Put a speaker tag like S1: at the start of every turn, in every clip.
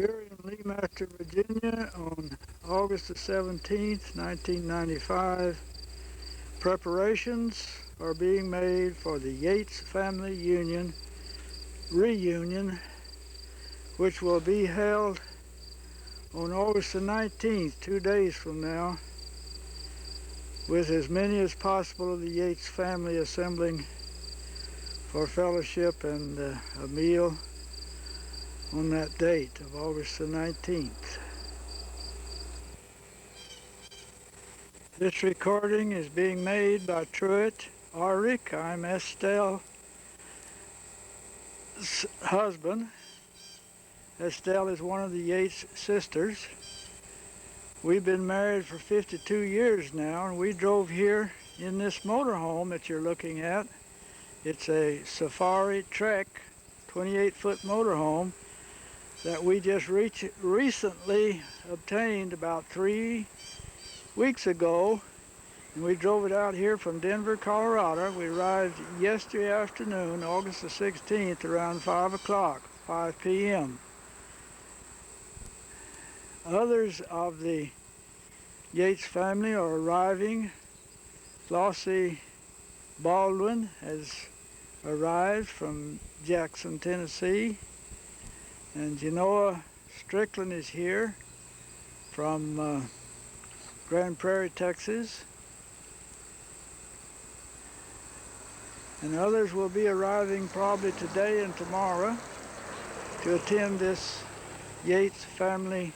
S1: Here in Leemaster, Virginia on August the 17th, 1995, preparations are being made for the Yates Family Union reunion, which will be held on August the 19th, 2 days from now, with as many as possible of the Yates family assembling for fellowship and a meal on that date of August the 19th. This recording is being made by Truett Arick. I'm Estelle's husband. Estelle is one of the Yates sisters. We've been married for 52 years now, and we drove here in this motorhome that you're looking at. It's a Safari Trek 28-foot motorhome that we just recently obtained about 3 weeks ago, and we drove it out here from Denver, Colorado. We arrived yesterday afternoon, August the 16th, around 5 p.m. Others of the Yates family are arriving. Flossie Baldwin has arrived from Jackson, Tennessee, and Genoa Strickland is here from Grand Prairie, Texas, and others will be arriving probably today and tomorrow to attend this Yates family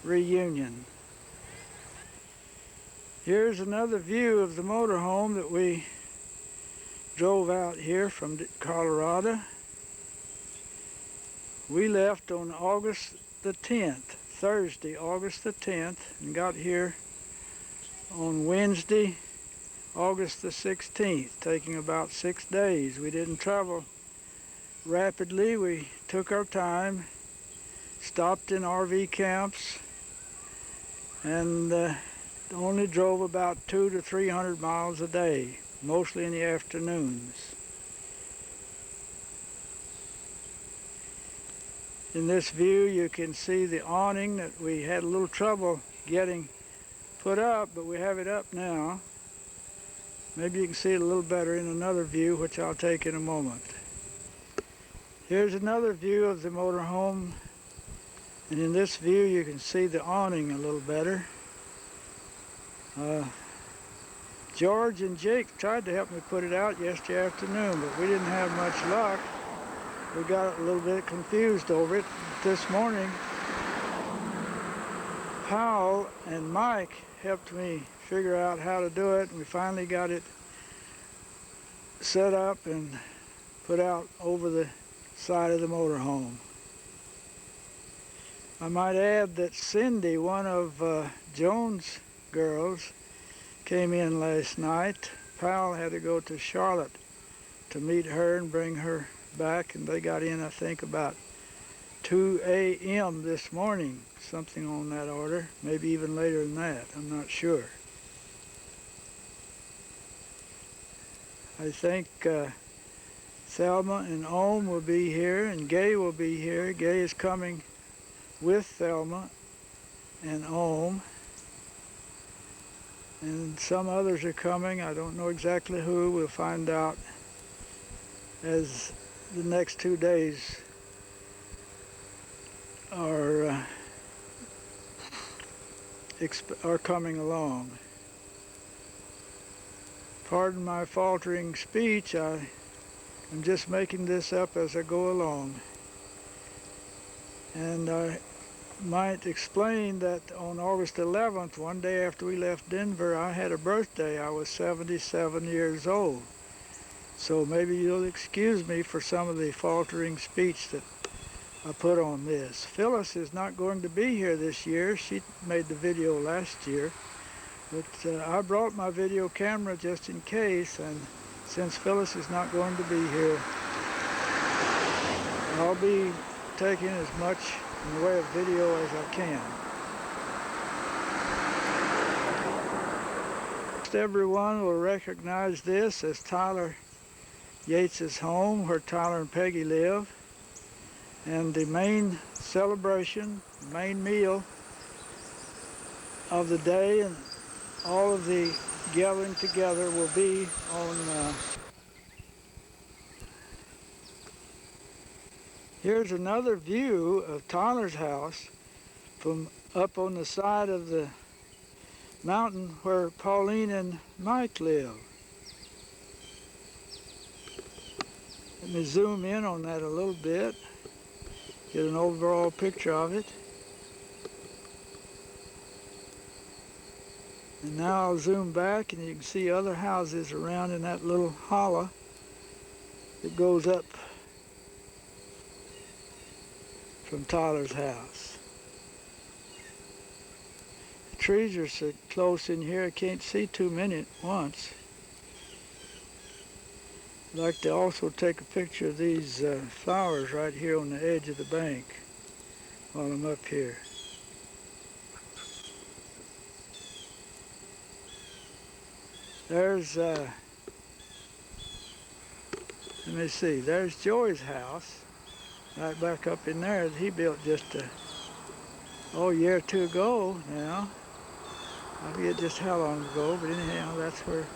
S1: reunion. Here's another view of the motorhome that we drove out here from Colorado. We left on August the 10th, Thursday, August the 10th, and got here on Wednesday, August the 16th, taking about 6 days. We didn't travel rapidly. We took our time, stopped in RV camps, and only drove about 200 to 300 miles a day, mostly in the afternoons. In this view, you can see the awning that we had a little trouble getting put up, but we have it up now. Maybe you can see it a little better in another view, which I'll take in a moment. Here's another view of the motorhome, and in this view you can see the awning a little better. George and Jake tried to help me put it out yesterday afternoon, but we didn't have much luck. We got a little bit confused over it. This morning, Powell and Mike helped me figure out how to do it, and we finally got it set up and put out over the side of the motorhome. I might add that Cindy, one of Jones' girls, came in last night. Powell had to go to Charlotte to meet her and bring her back, and they got in, I think, about 2 a.m. this morning, something on that order, maybe even later than that, I'm not sure. I think Thelma and Ohm will be here, and Gay will be here. Gay is coming with Thelma and Ohm, and some others are coming. I don't know exactly who. We'll find out as the next 2 days are coming along. Pardon my faltering speech. I'm just making this up as I go along. And I might explain that on August 11th, one day after we left Denver, I had a birthday. I was 77 years old. So maybe you'll excuse me for some of the faltering speech that I put on this. Phyllis is not going to be here this year. She made the video last year. But I brought my video camera just in case, and since Phyllis is not going to be here, I'll be taking as much in the way of video as I can. Most everyone will recognize this as Tyler Yates' home, where Tyler and Peggy live. And the main celebration, main meal of the day and all of the gathering together will be on, here's another view of Tyler's house from up on the side of the mountain where Pauline and Mike live. Let me zoom in on that a little bit, get an overall picture of it. And now I'll zoom back and you can see other houses around in that little hollow that goes up from Tyler's house. The trees are so close in here I can't see too many at once. I'd like to also take a picture of these flowers right here on the edge of the bank while I'm up here. There's, let me see, there's Joey's house, right back up in there that he built just a year or two ago now. I forget just how long ago, but anyhow, that's where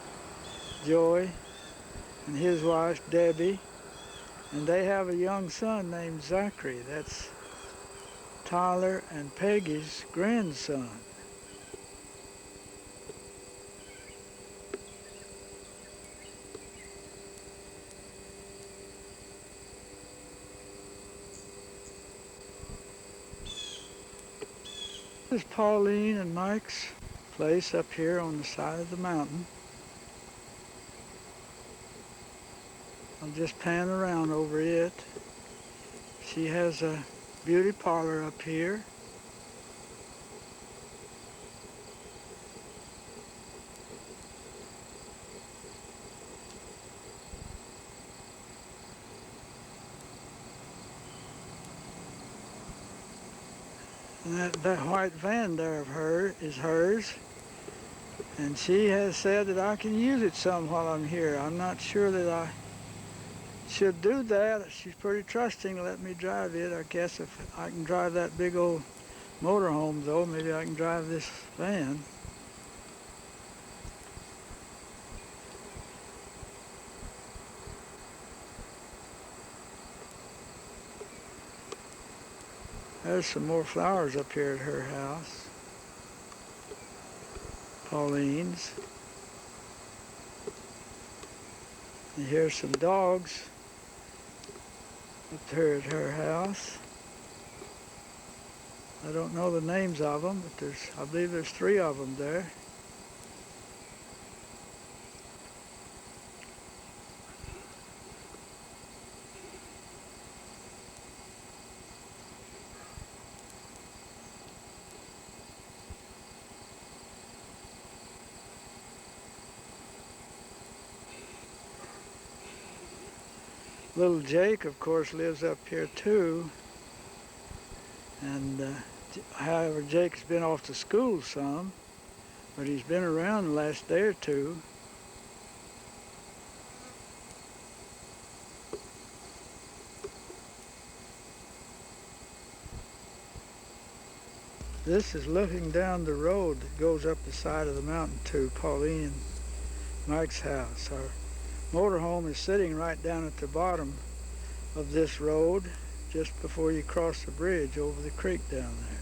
S1: Joey and his wife, Debbie, and they have a young son named Zachary. That's Tyler and Peggy's grandson. This is Pauline and Mike's place up here on the side of the mountain. I'll just pan around over it. She has a beauty parlor up here. And that white van there of her is hers. And she has said that I can use it some while I'm here. I'm not sure that I should do that. She's pretty trusting to let me drive it. I guess if I can drive that big old motorhome though, maybe I can drive this van. There's some more flowers up here at her house. Pauline's. And here's some dogs up there at her house. I don't know the names of them, but I believe there's 3 of them there. Little Jake, of course, lives up here too. And however, Jake's been off to school some, but he's been around the last day or two. This is looking down the road that goes up the side of the mountain to Pauline and Mike's house. Our motorhome is sitting right down at the bottom of this road, just before you cross the bridge over the creek down there.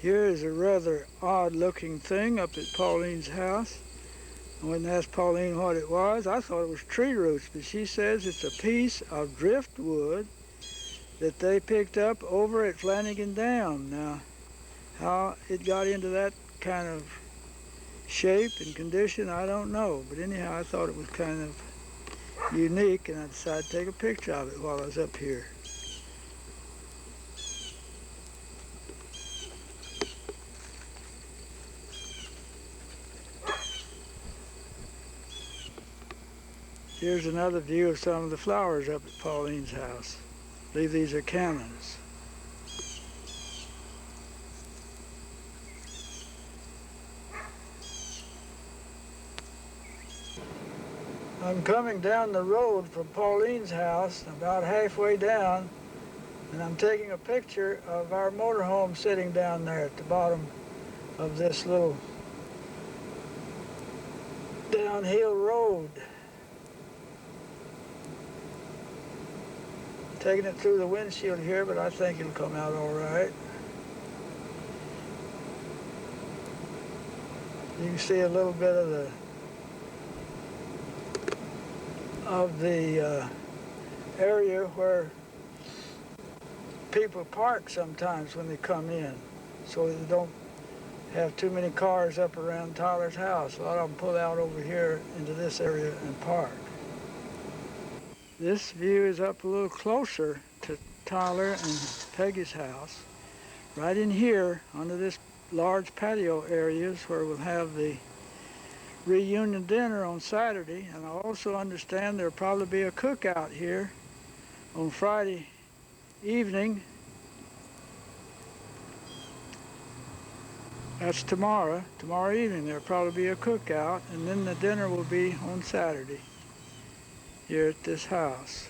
S1: Here is a rather odd looking thing up at Pauline's house. I went and asked Pauline what it was. I thought it was tree roots, but she says it's a piece of driftwood that they picked up over at Flanagan Dam. Now, how it got into that kind of shape and condition, I don't know. But anyhow, I thought it was kind of unique, and I decided to take a picture of it while I was up here. Here's another view of some of the flowers up at Pauline's house. I believe these are cannons. I'm coming down the road from Pauline's house, about halfway down, and I'm taking a picture of our motorhome sitting down there at the bottom of this little downhill road. Taking it through the windshield here, but I think it'll come out all right. You can see a little bit of the area where people park sometimes when they come in, so they don't have too many cars up around Tyler's house. A lot of them pull out over here into this area and park. This view is up a little closer to Tyler and Peggy's house. Right in here, under this large patio areas where we'll have the reunion dinner on Saturday, and I also understand there'll probably be a cookout here on Friday evening. That's tomorrow. Tomorrow evening there'll probably be a cookout, and then the dinner will be on Saturday here at this house.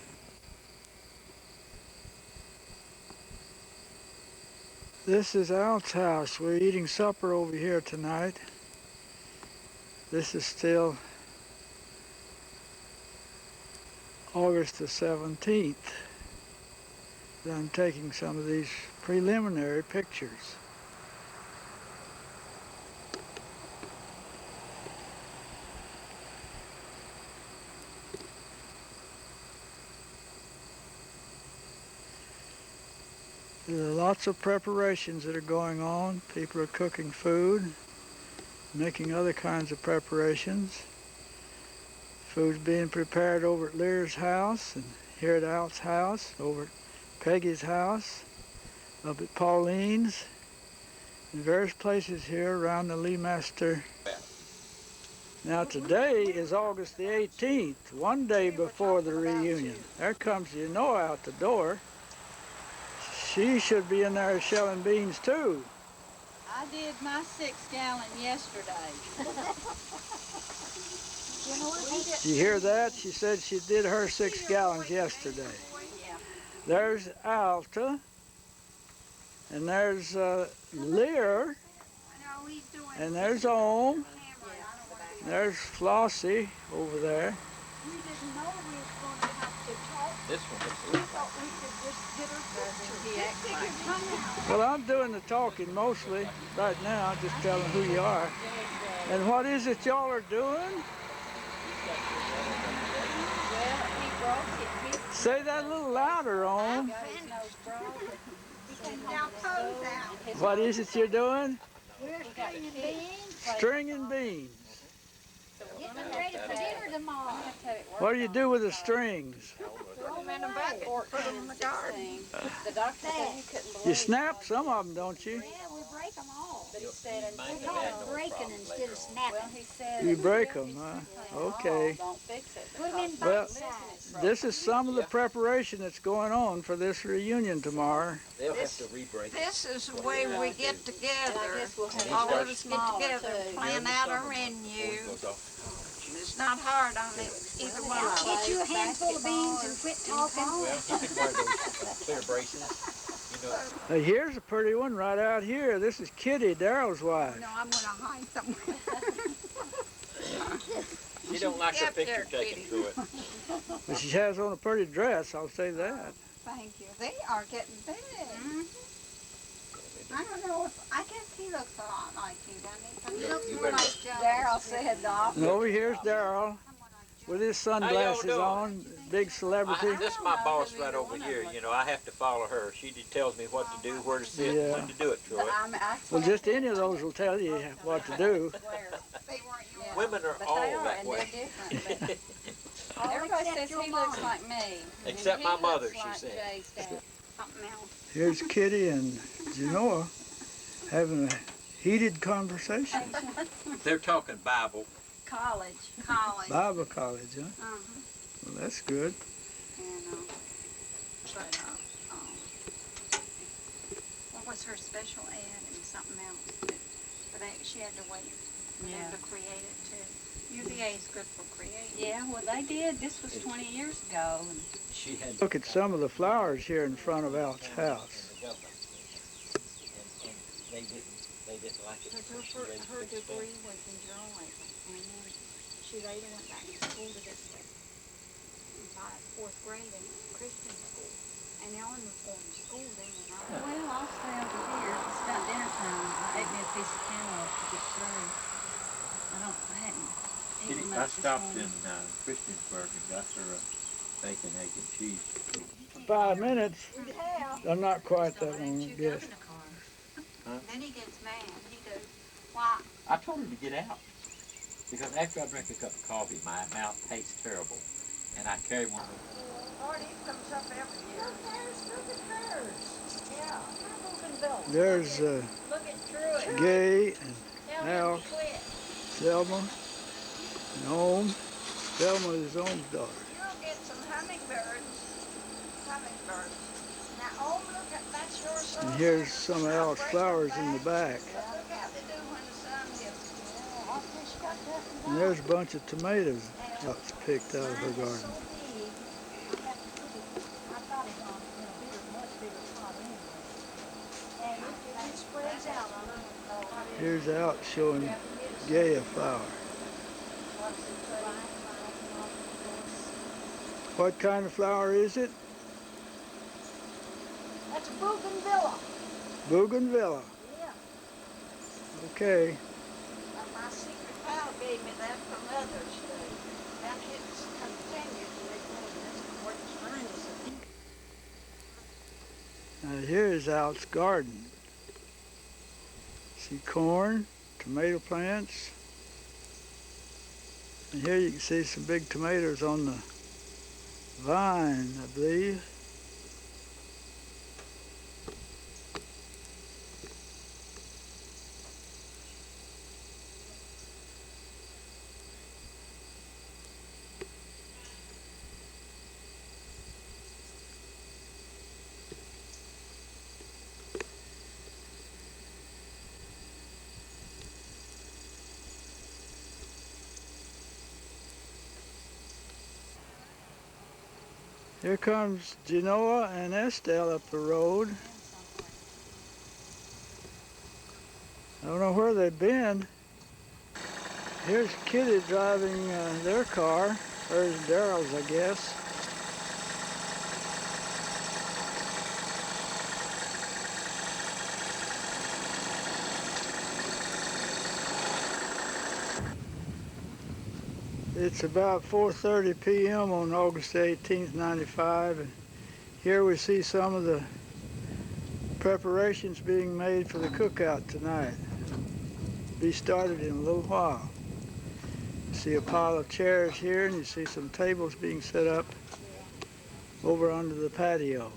S1: This is Al's house. We're eating supper over here tonight. This is still August the 17th. I'm taking some of these preliminary pictures. There are lots of preparations that are going on. People are cooking food, making other kinds of preparations. Food's being prepared over at Lear's house, and here at Al's house, over at Peggy's house, up at Pauline's, in various places here around the Lee Master. Now today is August the 18th, one day before the reunion. There comes Yanoa out the door. She should be in there shelling beans too.
S2: I did my 6-gallon yesterday.
S1: Did you hear that? She said she did her 6 gallons yesterday.
S2: Yeah.
S1: There's Alta, and there's Lear, and there's Ohm, there's Flossie over there.
S3: We didn't know we was going to have to talk.
S4: This one
S3: We thought we could just get her picture.
S1: Well, I'm doing the talking mostly right now, just telling who you are. And what is it y'all are doing?
S2: Well, he broke it.
S1: Say that a little louder, Ohm.
S2: Got his nose broke.
S3: Now toes out.
S1: What is it you're doing?
S3: We're stringing beans,
S1: Stringing beans.
S3: getting ready for dinner tomorrow.
S1: What do you do with the strings?
S3: Throw them in a bucket, put them in the garden.
S2: The doctor said he couldn't believe
S1: You snap some of them, don't you?
S3: Yeah, we break them all.
S2: But he said,
S3: We call it breaking instead of
S2: well,
S3: snapping.
S2: he said,
S1: You break them, huh? Okay.
S2: Don't fix it.
S3: Put them in
S1: Well,
S3: bite size.
S1: this is some of the preparation that's going on for this reunion tomorrow.
S4: They'll have to re-break it.
S3: This is the way we get together.
S2: And I guess we'll have
S3: All
S2: it
S3: of us get
S2: smaller,
S3: together,
S2: too.
S3: plan out our menu. It's not hard on either one of us.
S2: Get you a
S3: handful of beans and quit talking.
S4: Well, you can wear those clear braces. You know,
S1: Hey, here's a pretty one right out here. This is Kitty, Daryl's wife.
S3: No, I'm gonna hide somewhere.
S4: you don't like her
S3: Up
S4: picture
S3: there,
S4: taken
S3: Kitty.
S4: through it.
S1: But she has on a pretty dress, I'll say that.
S3: Thank you. They are getting big. I don't know if, I guess he looks a lot like you, doesn't he? He looks more like Joe.
S2: Daryl said the opposite.
S1: And over here's Daryl with his sunglasses
S4: doing?
S1: on, big celebrity.
S4: This is my boss right over here. You know, I have to follow her. She just tells me what to do, where to sit,
S1: Yeah.
S4: when to do it, Troy.
S1: Well, just any of those will tell you what to do.
S3: They weren't yours.
S4: Women are
S2: But
S4: all
S2: they are,
S4: that
S2: and
S4: way.
S2: they're different. But
S3: All
S2: everybody
S3: except
S2: says
S3: your
S2: he
S3: mom.
S2: looks like me.
S4: Except
S2: He
S4: my
S2: looks
S4: mother, she
S2: like
S4: said.
S2: Jay's dad.
S3: Something else.
S1: Here's Kitty and Genoa having a heated conversation.
S4: They're talking Bible.
S2: College.
S1: Bible college, huh?
S3: Uh-huh.
S1: Well, that's good.
S3: And, what was her special ed and something else? But she had to wait for them
S2: Yeah.
S3: to create it too. UVA is good for creating.
S2: Yeah, well they did. This was 20 years ago. And
S4: She had.
S1: Look at some of the flowers here in front of Al's house.
S4: And they didn't like it.
S3: Because her degree was in journalism, and then she later went back to school to get by 4th grade in Christian school. And Ellen was going to school then, and
S2: well, I'll stay over here. It's about dinner time. I ate me a piece of cantaloupe to get through. I hadn't eaten much
S4: I
S2: this
S4: stopped
S2: morning.
S4: in Christiansburg and got her a bacon, egg, and cheese.
S1: 5 minutes.
S3: yeah.
S1: I'm not quite that long, I guess.
S3: Then he gets mad. He goes, why?
S4: I told her to get out because after I drink a cup of coffee, my mouth tastes terrible, and I carry one of those.
S3: Lord, he comes up every year. Look at hers. Yeah.
S1: There's
S3: Look at Truett.
S1: Gay and
S3: Tell
S1: Al,
S3: him to quit.
S1: Selma, and Ohm. Selma is Ohm's daughter.
S3: You'll get some hummingbirds. Hummingbirds. Now, oh, look at, that's your son.
S1: And here's some of Al's flowers in the back.
S3: Look how they do when the sun hits. Yeah, I just got that.
S1: And there's a bunch of tomatoes Al's picked out of her garden. Here's Al showing Gay a flower. What kind of flower is it?
S3: That's a bougainvillea.
S1: Bougainvillea.
S3: Yeah.
S1: Okay.
S3: My secret pal gave me that for Mother's Day. And it's continued to make this works fine.
S1: Now here's Al's garden. See corn, tomato plants. And here you can see some big tomatoes on the vine, I believe. Here comes Genoa and Estelle up the road. I don't know where they've been. Here's Kitty driving their car, or Daryl's, I guess. It's about 4:30 p.m. on August 18th, 95, and here we see some of the preparations being made for the cookout tonight. Be started in a little while. You see a pile of chairs here, and you see some tables being set up over under the patio.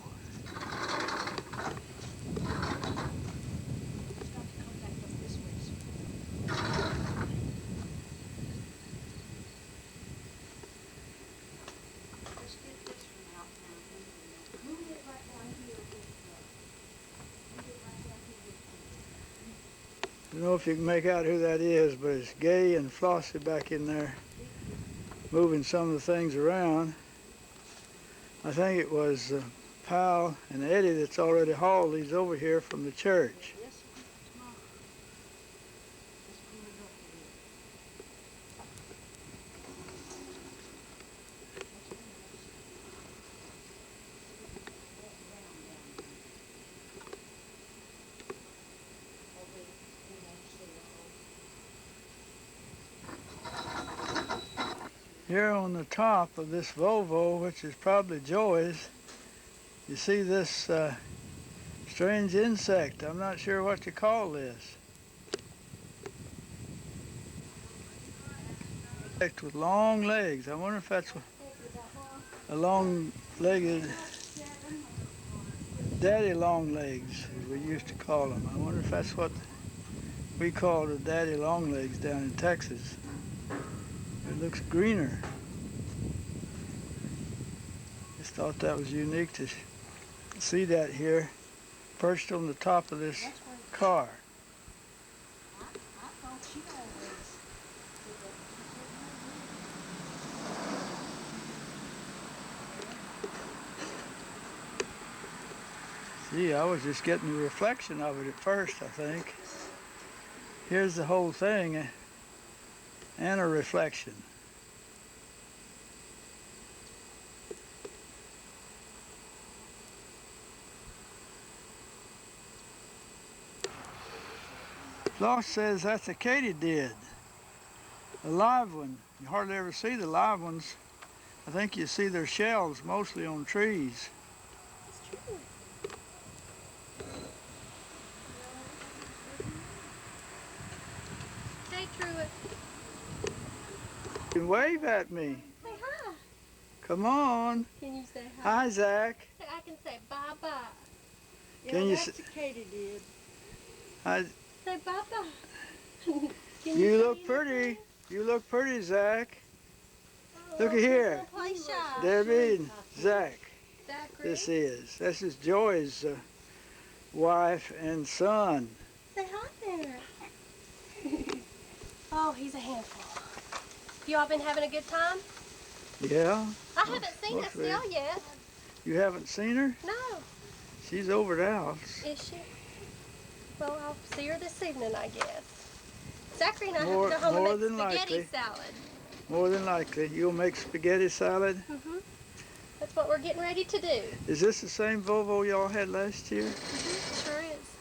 S1: I don't know if you can make out who that is, but it's Gay and Flossie back in there moving some of the things around. I think it was Pal and Eddie that's already hauled these over here from the church. Here on the top of this Volvo, which is probably Joey's, you see this strange insect. I'm not sure what to call this. Insect with long legs. I wonder if that's a long-legged daddy long legs, as we used to call them. I wonder if that's what we call the daddy long legs down in Texas. It looks greener. Just thought that was unique to see that here, perched on the top of this car. Gee, I was just getting the reflection of it at first, I think. Here's the whole thing and a reflection. Floss says that's a katydid, a live one. You hardly ever see the live ones. I think you see their shells mostly on trees.
S5: It's true. Hey, Truett.
S1: You can wave at me.
S5: Say hi.
S1: Come on.
S5: Can you say hi?
S1: Hi, Zach.
S5: I can say bye-bye.
S1: Can you
S2: that's a katydid.
S1: Hi.
S5: Say bye-bye.
S1: You look pretty. You look pretty, Zach. Look at here.
S5: Play shy.
S1: Debbie and Zach.
S5: Zachary.
S1: This is Joy's wife and son.
S5: Say hi there. Oh, he's a handful. You all been having a good time?
S1: Yeah.
S5: I haven't seen
S1: Must be.
S5: Estelle yet.
S1: You haven't seen her?
S5: No.
S1: She's over the house.
S5: Is she? Well, I'll see her this evening, I guess. Zachary and I
S1: More-
S5: have to go home
S1: more
S5: and make
S1: than
S5: spaghetti
S1: likely.
S5: salad.
S1: More than likely. You'll make spaghetti salad.
S5: Mm-hmm. That's what we're getting ready to do.
S1: Is this the same Volvo y'all had last year?
S5: Mm-hmm. Sure is.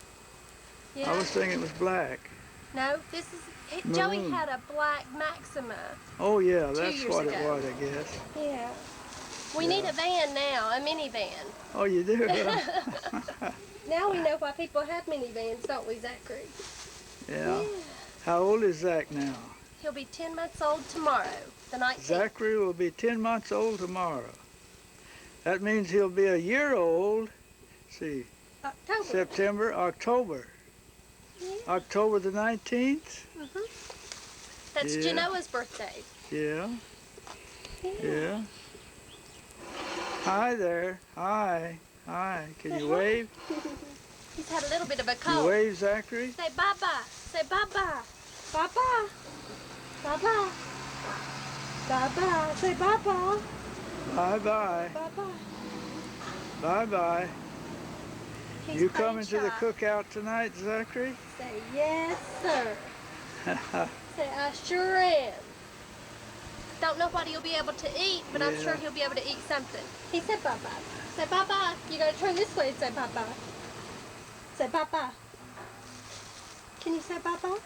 S5: Yeah.
S1: I was thinking it was black.
S5: No, this is... Joey
S1: Maroon.
S5: had a black Maxima.
S1: Oh yeah,
S5: 2
S1: that's
S5: years
S1: what it
S5: ago.
S1: was, I guess.
S5: Yeah. We need a van now, a minivan.
S1: Oh, you do?
S5: Now we know why people have minivans, don't we, Zachary?
S1: Yeah. How old is Zach now?
S5: He'll be 10 months old tomorrow, the 19th.
S1: Zachary will be 10 months old tomorrow. That means he'll be a year old. Let's see,
S5: October.
S1: September, October.
S5: Yeah.
S1: October the 19th?
S5: Mm-hmm. That's
S1: Yeah.
S5: Genoa's birthday.
S1: Yeah, yeah. Hi there. Hi. Hi. Can you wave?
S5: He's had a little bit of a
S1: You
S5: cold.
S1: wave, Zachary?
S5: Say bye-bye. Say bye-bye. Bye-bye. Bye-bye. Bye-bye. Say bye-bye.
S1: Bye-bye.
S5: Bye-bye.
S1: Bye-bye.
S5: He's
S1: You
S5: playing
S1: coming to the
S5: shy.
S1: cookout tonight, Zachary?
S5: Say yes, sir. Say I sure am. Don't know what he'll be able to eat, but I'm
S1: Yeah.
S5: sure he'll be able to eat something. He said bye-bye. Say bye-bye. You gotta turn this way and say bye-bye. Say bye-bye. Can you say bye-bye?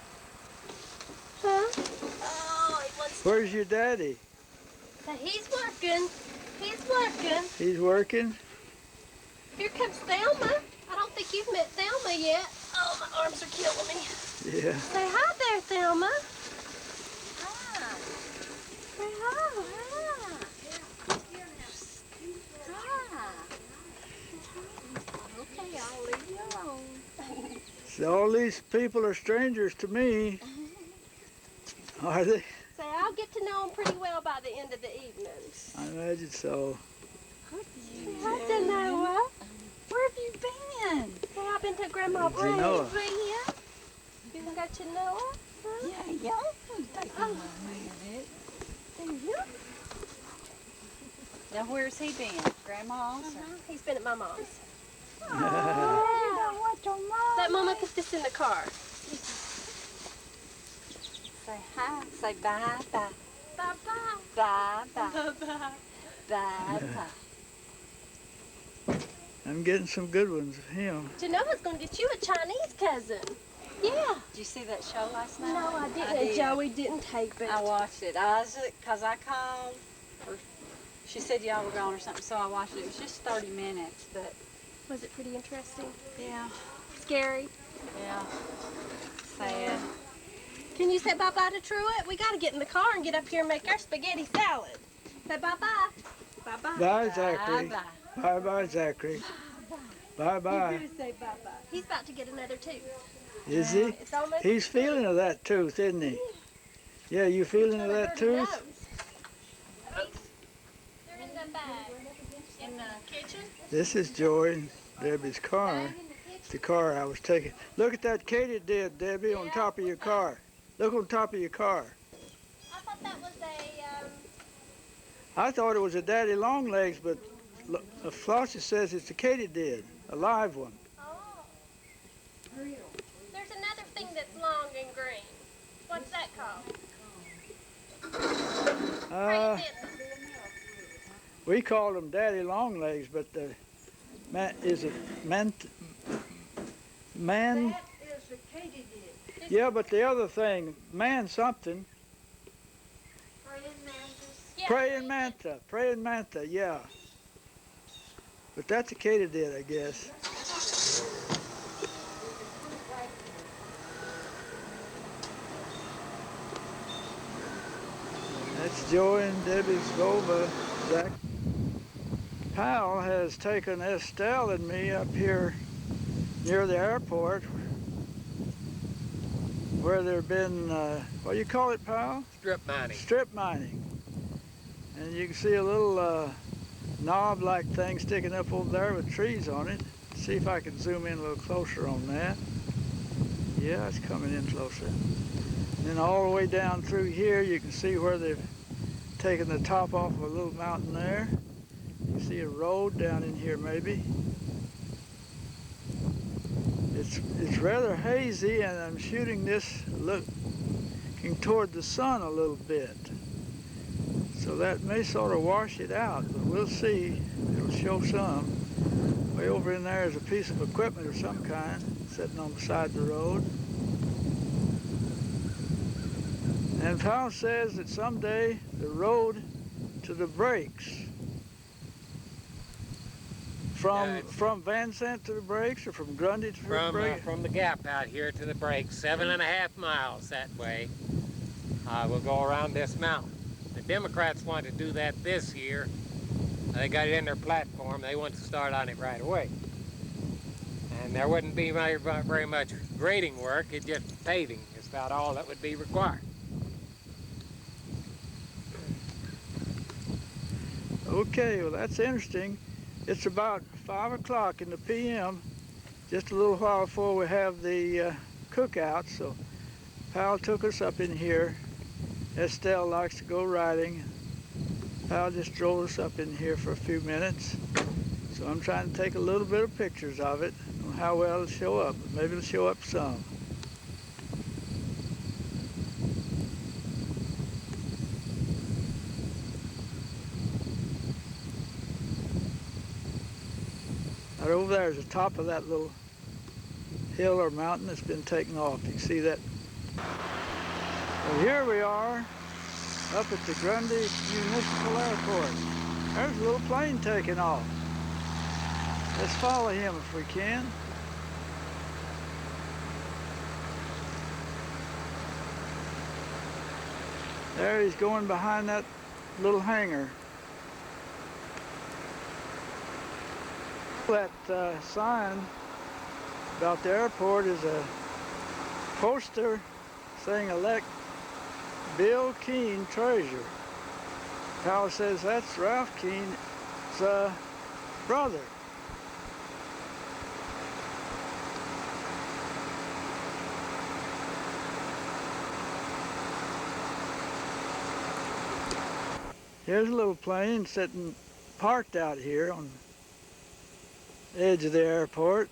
S5: Huh? Oh, he wants to.
S1: Where's your daddy?
S5: Say he's working. He's working.
S1: He's working?
S5: Here comes Thelma. I don't think you've met Thelma yet. Oh, my arms are killing me.
S1: Yeah.
S5: Say hi there, Thelma.
S3: Hi.
S5: Say hi.
S3: Hi. Okay, I'll leave you alone.
S1: So all these people are strangers to me. Are they?
S5: Say I'll get to know him pretty well by the end of the evening.
S1: I imagine so.
S5: Say hi to Noah.
S3: Where have you been?
S5: Say I've been to Grandma
S1: To
S5: Bree.
S1: Noah.
S5: You can go to Noah? Huh?
S3: Yeah. Take a minute. Now, where's he been? Grandma's?
S5: He's been at my mom's.
S3: Oh, you don't want your mom.
S5: Let Mama put this in the car.
S3: Say hi. Say bye-bye.
S5: Bye-bye.
S3: Bye-bye.
S5: Bye-bye.
S3: Bye-bye.
S1: I'm getting some good ones of him.
S5: Genoa's gonna get you a Chinese cousin. Yeah.
S3: Did you see that show last night?
S5: No, I didn't.
S3: did.
S5: Joey didn't tape it.
S3: I watched it. Because I called, or she said y'all were gone or something, so I watched it. It was just 30 minutes, but
S5: Was it pretty interesting?
S3: yeah,
S5: Scary.
S3: yeah, sad.
S5: Can you say bye-bye to Truett? We gotta get in the car and get up here and make our spaghetti salad. Say bye-bye. Bye-bye.
S1: Bye, Zachary.
S3: Bye-bye.
S1: Bye-bye, Zachary. Bye-bye.
S5: Say bye-bye. He's about to get another tooth.
S1: Is he?
S5: It's almost
S1: He's feeling of that tooth, isn't he? Yeah, you feeling of that tooth?
S5: They're in the bag. In the kitchen?
S1: This is Joy and Debbie's car.
S5: In the kitchen.
S1: It's the car I was taking. Look at that katydid, Debbie, on top of your car. Look on top of your car.
S5: I thought that was
S1: I thought it was a daddy long legs, but Flossie says it's a katydid. a live one.
S5: Oh. There's another thing that's long and green. What's that called?
S1: Uh,
S5: Praying
S1: we call them daddy long legs, but is it man?
S3: That is a katydid.
S1: Yeah, but the other thing, man something.
S3: Praying mantis.
S5: Yeah,
S1: Praying manta, yeah. But that's a katydid, I guess. That's Joey and Debbie's Volva. Zach Powell has taken Estelle and me up here near the airport where there have been, what do you call it, Powell?
S6: Strip mining.
S1: Strip mining. And you can see a little knob-like thing sticking up over there with trees on it. See if I can zoom in a little closer on that. Yeah, it's coming in closer. And then all the way down through here, you can see where they've taken the top off of a little mountain there. You see a road down in here maybe. It's rather hazy, and I'm shooting this looking toward the sun a little bit. So that may sort of wash it out, but we'll see. It'll show some. Way over in there is a piece of equipment of some kind sitting on the side of the road. And Powell says that someday the road to the breaks from Van Sant to the breaks, or from Grundy to the breaks?
S6: From the gap out here to the break, 7.5 miles that way. We'll go around this mountain. The Democrats want to do that this year. They got it in their platform. They want to start on it right away. And there wouldn't be very much grading work. It's just paving. It's about all that would be required.
S1: Okay, well that's interesting. It's about 5 o'clock in the p.m., just a little while before we have the cookout, so Powell took us up in here. Estelle likes to go riding. Powell just drove us up in here for a few minutes. So I'm trying to take a little bit of pictures of it. I don't know how well it'll show up, but maybe it'll show up some. Right over there is the top of that little hill or mountain that's been taken off. You can see that. Well, here we are up at the Grundy Municipal Airport. There's a little plane taking off. Let's follow him if we can. There he's going behind that little hangar. That sign about the airport is a poster saying elect Bill Keene treasurer. Powell says that's Ralph Keene's brother. Here's a little plane sitting parked out here on the edge of the airport.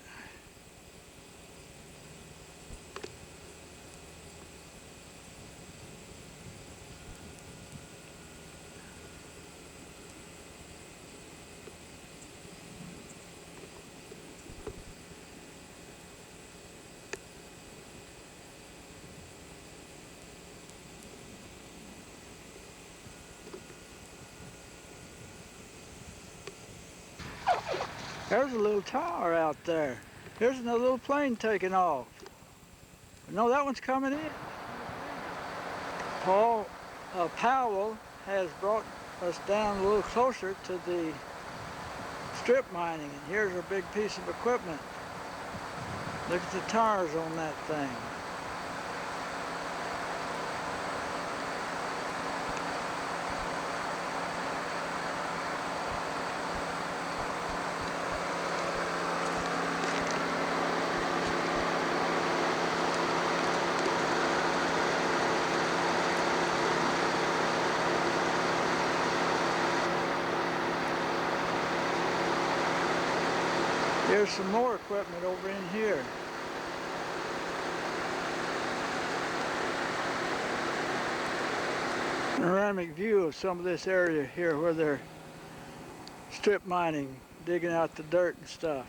S1: There's a little tower out there. Here's another little plane taking off. No, that one's coming in. Powell has brought us down a little closer to the strip mining, and here's a big piece of equipment. Look at the tires on that thing. Here's some more equipment over in here. Panoramic view of some of this area here where they're strip mining, digging out the dirt and stuff.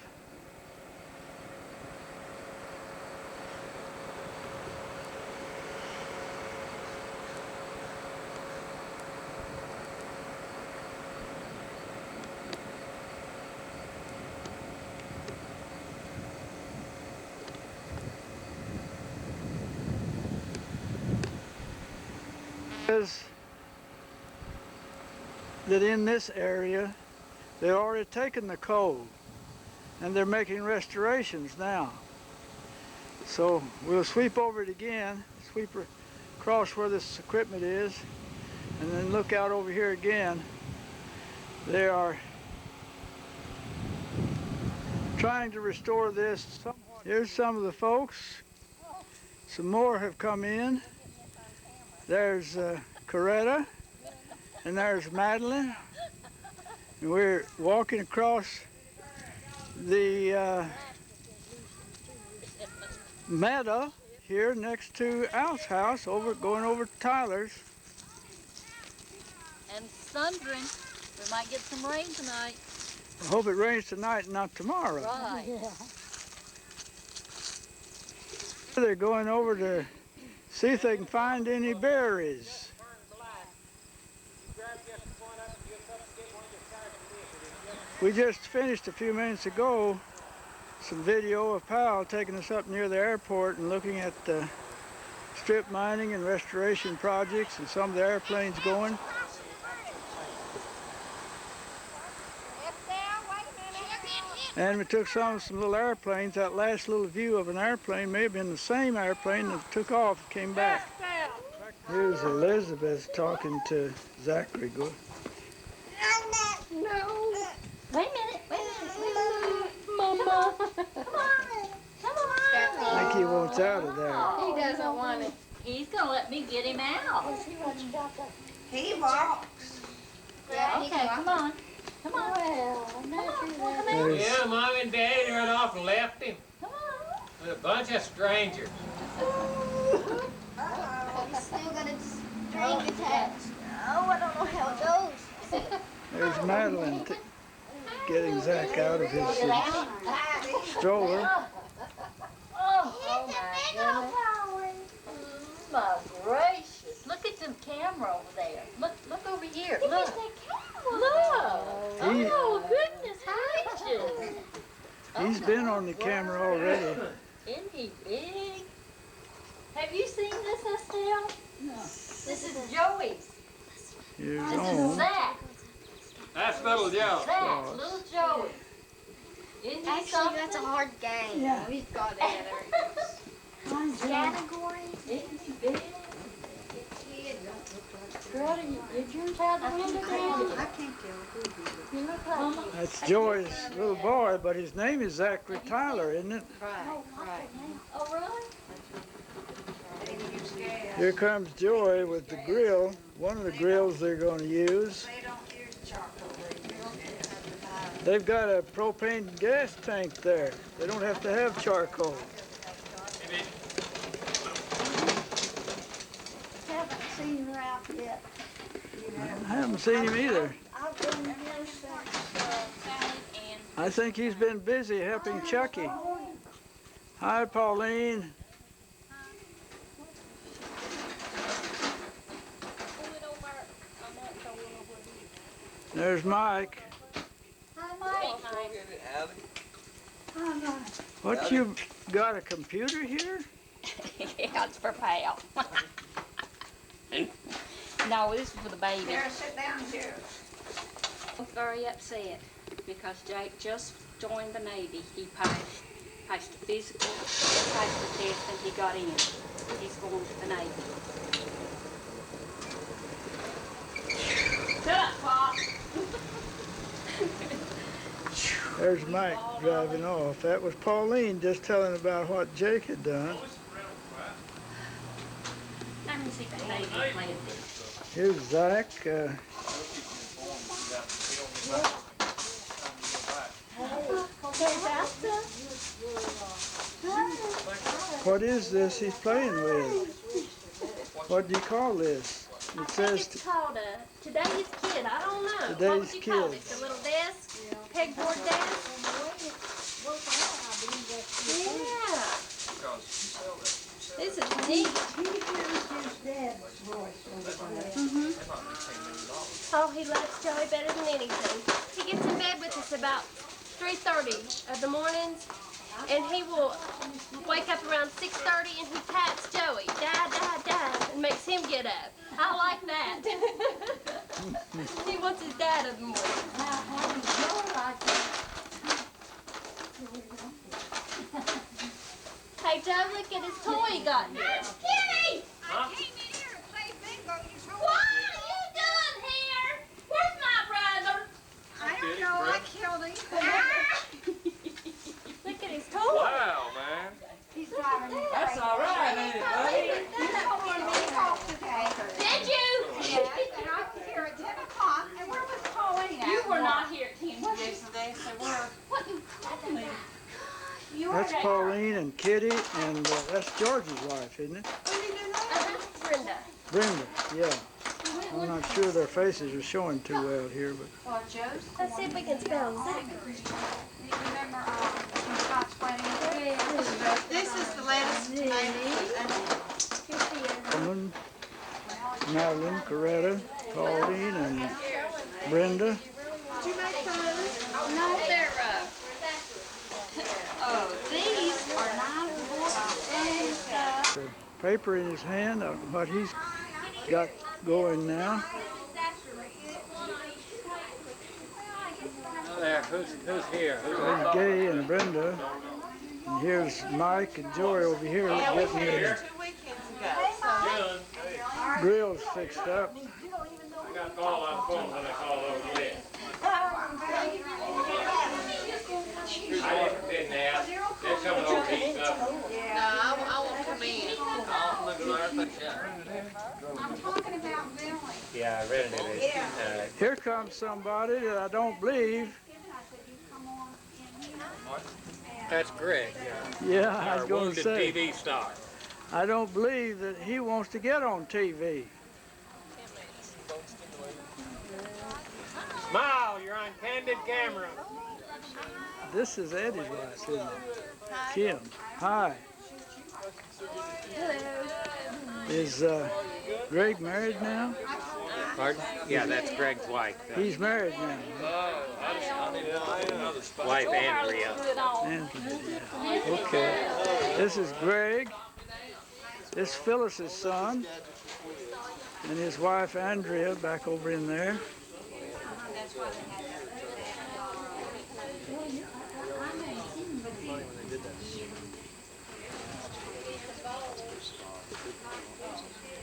S1: Is that in this area they've already taken the coal and they're making restorations now. So we'll sweep over it again, sweep across where this equipment is, and then look out over here again. They are trying to restore this. Here's some of the folks. Some more have come in. There's Coretta, and there's Madeline. And we're walking across the meadow here next to Al's house, going over to Tyler's.
S2: And thundering. We might get some rain tonight.
S1: I hope it rains tonight and not tomorrow.
S2: Right.
S5: Yeah.
S1: They're going over to see if they can find any berries. We just finished a few minutes ago some video of Powell taking us up near the airport and looking at the strip mining and restoration projects and some of the airplanes going. And we took some little airplanes. That last little view of an airplane may have been the same airplane that took off and came back. Here's Elizabeth talking to Zachary. Go.
S5: No.
S2: Wait a minute.
S5: Mama.
S2: Come on.
S1: I think he wants out of there.
S5: He doesn't want it.
S2: He's going to let me get him out.
S3: He walks.
S2: Okay, come on. Come on.
S5: Well, I'm not sure that.
S1: There's-
S6: Yeah, Mom and Dad ran off and left him
S2: Come on.
S6: with a bunch of strangers.
S5: He's still got a string attached. Oh, I don't know how it goes.
S1: There's Madeline getting Zach out of his stroller.
S2: Oh my goodness. My gracious. Look at the camera over there. Look over here. Look. Look.
S1: He-
S2: Oh, goodness gracious.
S1: He's been on the camera already.
S2: Isn't he big? Have you seen this, Estelle? No. This is Joey's.
S1: Here's
S2: This is
S1: on.
S2: Zach.
S6: That's little Joe.
S2: Zach, little Joey. Isn't he
S5: Actually,
S2: something?
S5: that's a hard game.
S3: Yeah, he's got it at her.
S5: Category.
S2: Isn't he big? Girl, did yours have the window down?
S3: I can't tell who he
S2: You look like you.
S1: That's Joey's little boy, but his name is Zachary Tyler, isn't it?
S3: Right.
S2: Oh, really?
S1: Here comes Joy with the grill, one of the grills they're going to use.
S3: They don't use charcoal. They use
S1: They've got a propane gas tank there. They don't have to have charcoal.
S5: Haven't seen Ralph yet.
S1: I haven't seen him either.
S5: I've been here since.
S1: I think he's been busy helping Chucky. Hi, Pauline. There's Mike.
S5: Hi, Mike.
S1: What, you got a computer here?
S2: Yeah, it's for Pal. No, this is for the baby.
S3: Sarah, sit down here.
S2: I'm very upset because Jake just joined the Navy. He passed the physical, passed the test, and he got in. He's going to the Navy. Shut up, Pop.
S1: There's Mike driving off. That was Pauline just telling about what Jake had done.
S2: Let me see if the Navy played this.
S1: Here's Zach. What is this he's playing with? What do you call this? It
S5: I think
S1: says
S5: it's called Today's Kid. I don't know. What
S1: Today's
S5: would you call
S1: Kid.
S5: this? A little desk? Pegboard desk? Yeah. This is neat. Oh, he loves Joey better than anything. He gets in bed with us about 3:30 of the mornings, and he will wake up around 6:30 and he pats Joey, Dad, Dad, Dad, and makes him get up. I like that. He wants his dad in the morning. Hey Joe, look at his toy he got here. Kitty!
S7: I came in here to play bingo. You told
S5: What
S7: me.
S5: are you doing here? Where's my brother?
S7: I don't know. I killed him.
S5: Look at his toy.
S8: Wow, man.
S7: He's driving me
S4: That's
S7: crazy.
S4: all right, ain't it, buddy?
S7: He told me to talk today.
S5: Did you?
S7: Yes, and I was here at 10 o'clock. And where was Pauline at?
S2: You were not here at 10 yesterday, so we're...
S5: What you talking about?
S7: You were
S1: That's
S7: there.
S1: Pauline and Kitty, and that's George's wife, isn't it?
S5: Brenda.
S1: Brenda, yeah. I'm not sure their faces are showing too well here, but
S7: What, Joe's?
S5: Let's see if we can spell that.
S7: You remember Scott's wedding? This is the latest tomatoes and
S1: Woman, Madeline, Coretta, Pauline, and Brenda.
S7: did you make those?
S2: No, they're,
S7: Oh, these are not
S1: The paper in his hand, what he's got going now.
S6: Oh, there, who's here?
S1: There's Gay and Brenda. And here's Mike and Joey over here getting their
S7: 2 weekends ago. So
S1: grills fixed up.
S8: I got called on the phone when I called over there.
S6: I didn't ask. They're coming over to eat supper.
S7: I won't come in. I'm talking about Billy.
S6: Yeah, I rented it.
S1: Here comes somebody that I don't believe.
S6: That's Greg.
S1: Yeah, I
S6: Our
S1: was going to
S6: wounded
S1: say.
S6: TV star.
S1: I don't believe that he wants to get on TV.
S6: Smile, you're on candid camera.
S1: This is Eddie's wife, isn't it? Kim. Hi. Is Greg married now?
S6: Pardon? Yeah, that's Greg's wife.
S1: He's married now.
S6: Wife Andrea.
S1: Anthony, yeah. Okay. This is Greg. This is Phyllis's son. And his wife Andrea back over in there.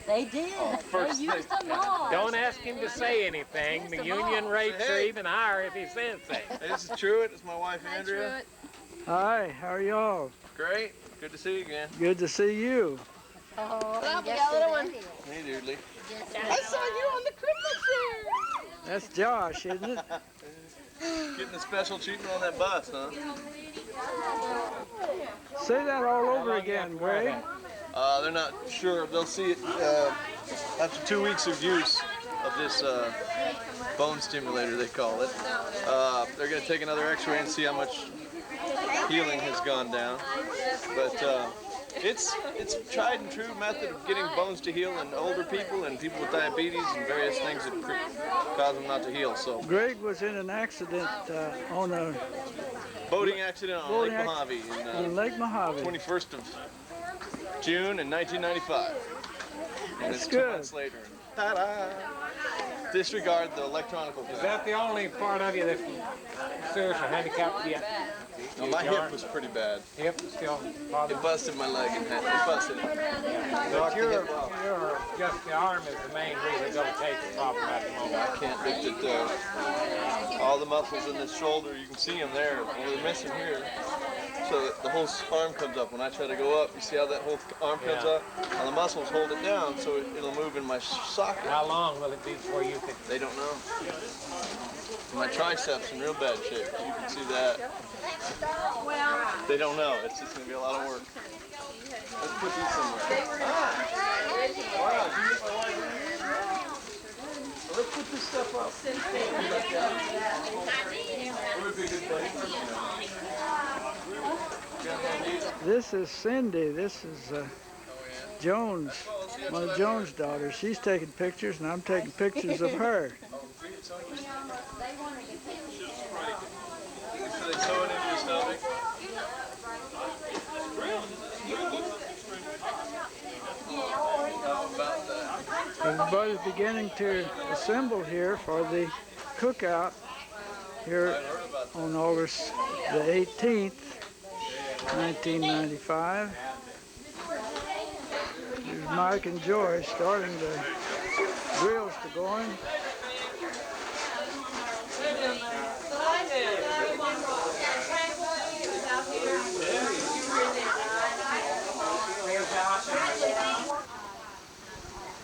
S2: They did. They used them all.
S6: Don't ask him to say anything. The union rates are even higher if he says that.
S8: Hey, this is Truett. It's my wife, Andrea.
S1: Hi, how are y'all?
S8: Great. Good to see you again.
S1: Good to see you.
S8: Hey, Doodly.
S1: That's Josh, isn't it?
S8: Getting a special treatment on that bus, huh?
S1: Say that all over again, Greg.
S8: They're not sure. They'll see it after 2 weeks of use of this bone stimulator, they call it. They're going to take another x-ray and see how much healing has gone down. But it's a tried and true method of getting bones to heal in older people and people with diabetes and various things that cause them not to heal. So,
S1: Greg was in an accident on a
S8: boating accident on Lake Mojave
S1: on Lake Mojave.
S8: 21st of June in 1995. And
S1: That's
S8: it's 2
S1: good.
S8: months later. Ta-da! Disregard the electronical
S6: Is that the only part of you that's seriously handicapped yet?
S8: No, my hip was pretty bad.
S6: Hip still bothering?
S8: It busted my leg in half. It busted it.
S6: But you're just the arm is the main rehabilitation problem at the moment.
S8: I can't lift it. All the muscles in this shoulder, you can see them there. Well, they're missing here. So the whole arm comes up. When I try to go up, you see how that whole arm comes up? And the muscles hold it down, so it'll move in my socket.
S6: How long will it be before you can?
S8: They don't know. My triceps in real bad shape. You can see that. They don't know. It's just going to be a lot of work. Let's put these somewhere. Wow, let's put this stuff up.
S1: This is Cindy. This is Jones, one of Jones' daughters. She's taking pictures, and I'm taking pictures of her.
S8: So they sew it into your stomach. How about that?
S1: Everybody's beginning to assemble here for the cookout here on August the 18th, 1995. Here's Mike and Joy starting the grills to going.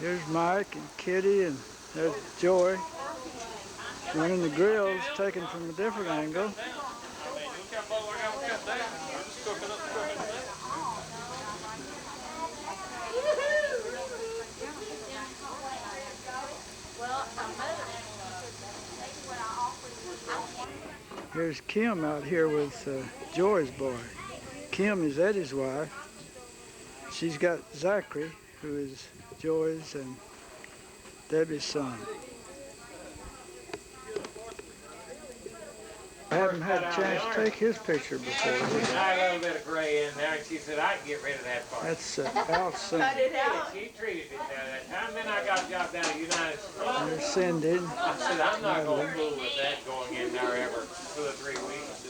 S1: Here's Mike and Kitty, and there's Joy running the grills, taken from a different angle. Here's Kim out here with Joy's boy. Kim is Eddie's wife. She's got Zachary, who is Joy's and Debbie's son. I haven't had a chance to take his picture before.
S6: I got a little bit of gray in there, and she said I can get rid of that part.
S1: That's Al's son.
S6: She treated it that time. Then I got a job down at United States.
S1: There's Cindy.
S6: I said I'm not going to fool with that going in there ever 2 or 3 weeks.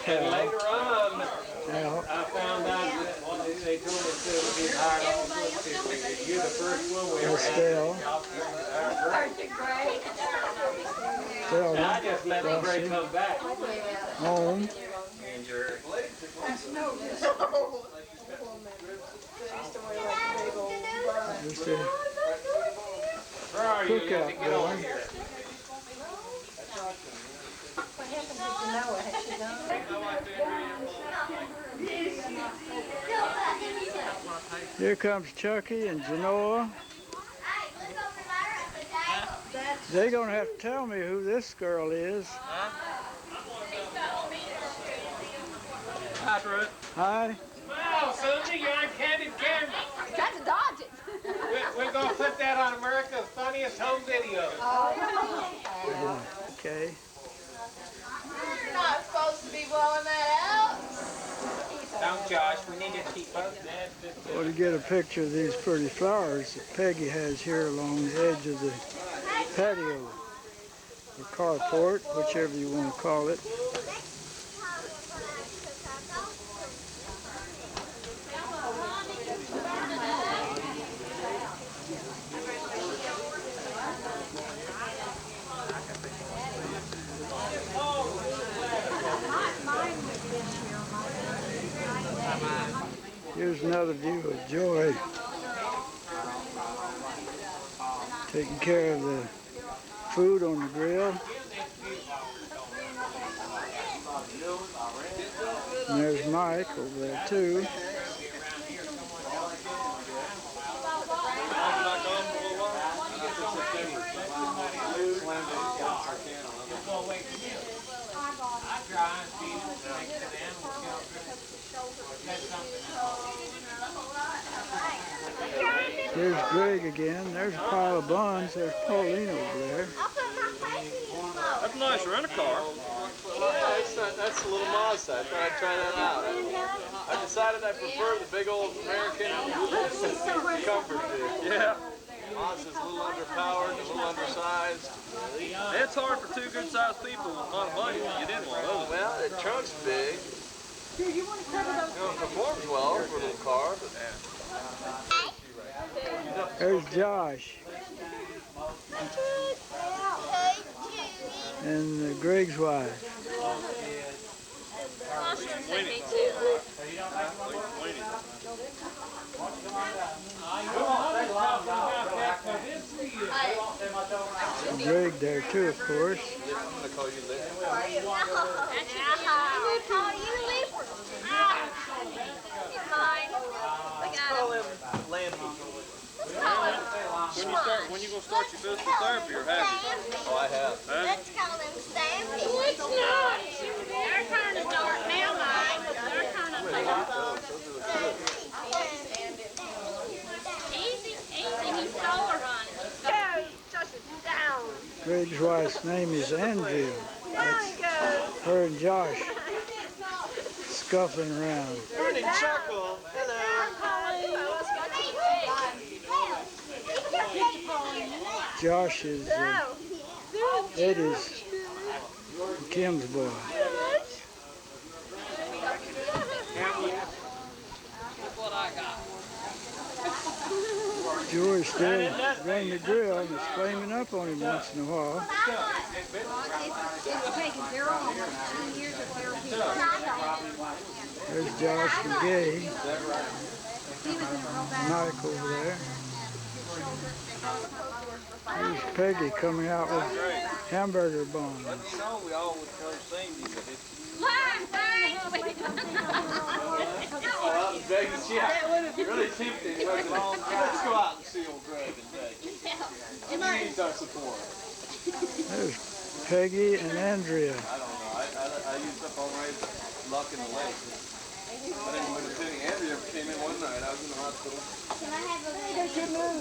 S6: And later on,
S1: Al.
S6: I found out that they told us that it would be hard on the foot. You're the first one we ever
S1: Estelle.
S6: had. And I just let the gray come back.
S1: Home.
S6: And you're...
S1: There's the
S6: Where are you? You have to
S1: cookout
S6: get over
S1: going.
S6: here.
S1: Here comes Chucky and Genoa. They're going to have to tell me who this girl is.
S8: Hi, Brett.
S1: Hi.
S6: Wow, Susie, you're on candid camera.
S7: Tried to dodge it.
S6: We're going to put that on America's Funniest Home Videos.
S1: Okay.
S7: You're not supposed to be blowing that out.
S6: Don't, Josh. We need to keep up that.
S1: Want to get a picture of these pretty flowers that Peggy has here along the edge of the patio, or carport, whichever you want to call it. Here's another view of Joy taking care of the food on the grill. And there's Mike over there too. There's Greg again. There's a pile of buns. There's Pauline over there.
S8: That's a nice rent-a-car. That's a little Mazda. I thought I'd try that out. I decided I prefer the big old American comfort thing. Yeah. Mazda's a little underpowered, a little undersized. It's hard for 2 good-sized people with a lot of money to get in one of those. Well, the trunk's big. You know, it performs well for a little car, but
S1: There's Josh. And Greg's wife. Greg there too, of course.
S8: I'm gonna call you Liv. Let's call him Lampy.
S9: When you gonna start your physical therapy, or have you?
S8: Oh, I have.
S5: Let's call him Stampy.
S2: It's not. They're trying to start now, Mike. They're trying to easy, he's solar running.
S5: Go, touch it down.
S1: Greg's wife's name is Andrea.
S5: Down he goes.
S1: Her and Josh scuffling around.
S8: Burning charcoal. Hello.
S1: Josh is Eddie's and Kim's boy. George still running the grill and is flaming up on him once in a while.
S3: It's taken Daryl almost 2 years of therapy.
S1: There's Josh and Gay.
S3: He was in real bad.
S1: Mike over there. There's Peggy coming out with hamburger buns.
S9: You know, we all would try the same thing, but it's
S8: Vegas, yeah. Really tempting. Let's go out and see old Greg and Vegas. He needs our support.
S1: There's Peggy and Andrea.
S8: I don't know. I used up all my luck in the lake. I didn't win a penny. Andrea came in one night. I was in the hospital.
S5: Can I have a little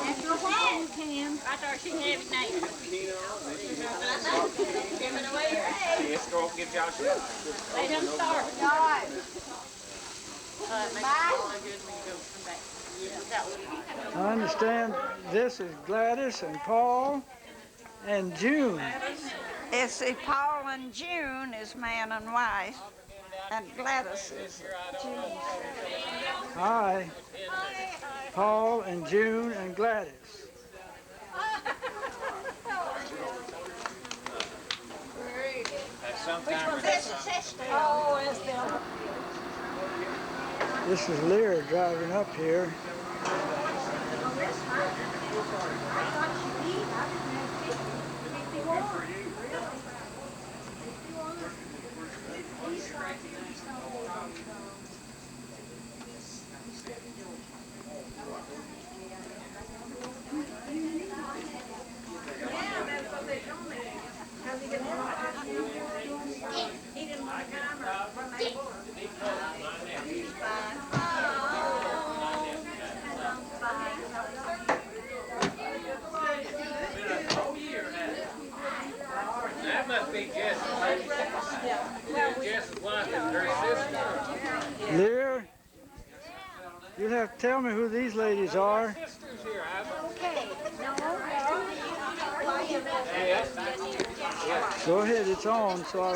S3: After a while you can.
S2: I thought she had his name.
S6: This girl gives y'all shit.
S2: They done started.
S1: I understand this is Gladys and Paul and June.
S7: It's Paul and June is man and wife, and Gladys is June.
S1: Hi, Paul and June and Gladys. This is Lear driving up here.
S6: That must be Jess's wife and her sister.
S1: Lear, you'll have to tell me who these ladies are.
S6: Sisters here, Ivan.
S5: No.
S1: Go ahead, it's on, so I'll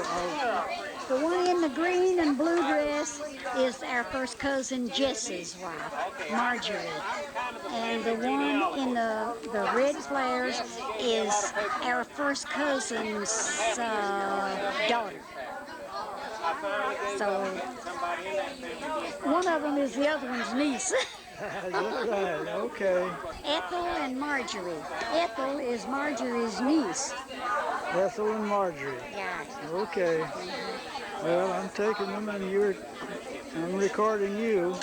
S10: The one in the green and blue dress is our first cousin Jess's wife, Marjorie. And the one in the red flares is our first cousin's daughter. So one of them is the other one's niece.
S1: right, okay.
S10: Ethel and Marjorie. Ethel is Marjorie's niece.
S1: Ethel and Marjorie.
S10: Yeah.
S1: Okay. Well, I'm taking them and I'm recording you.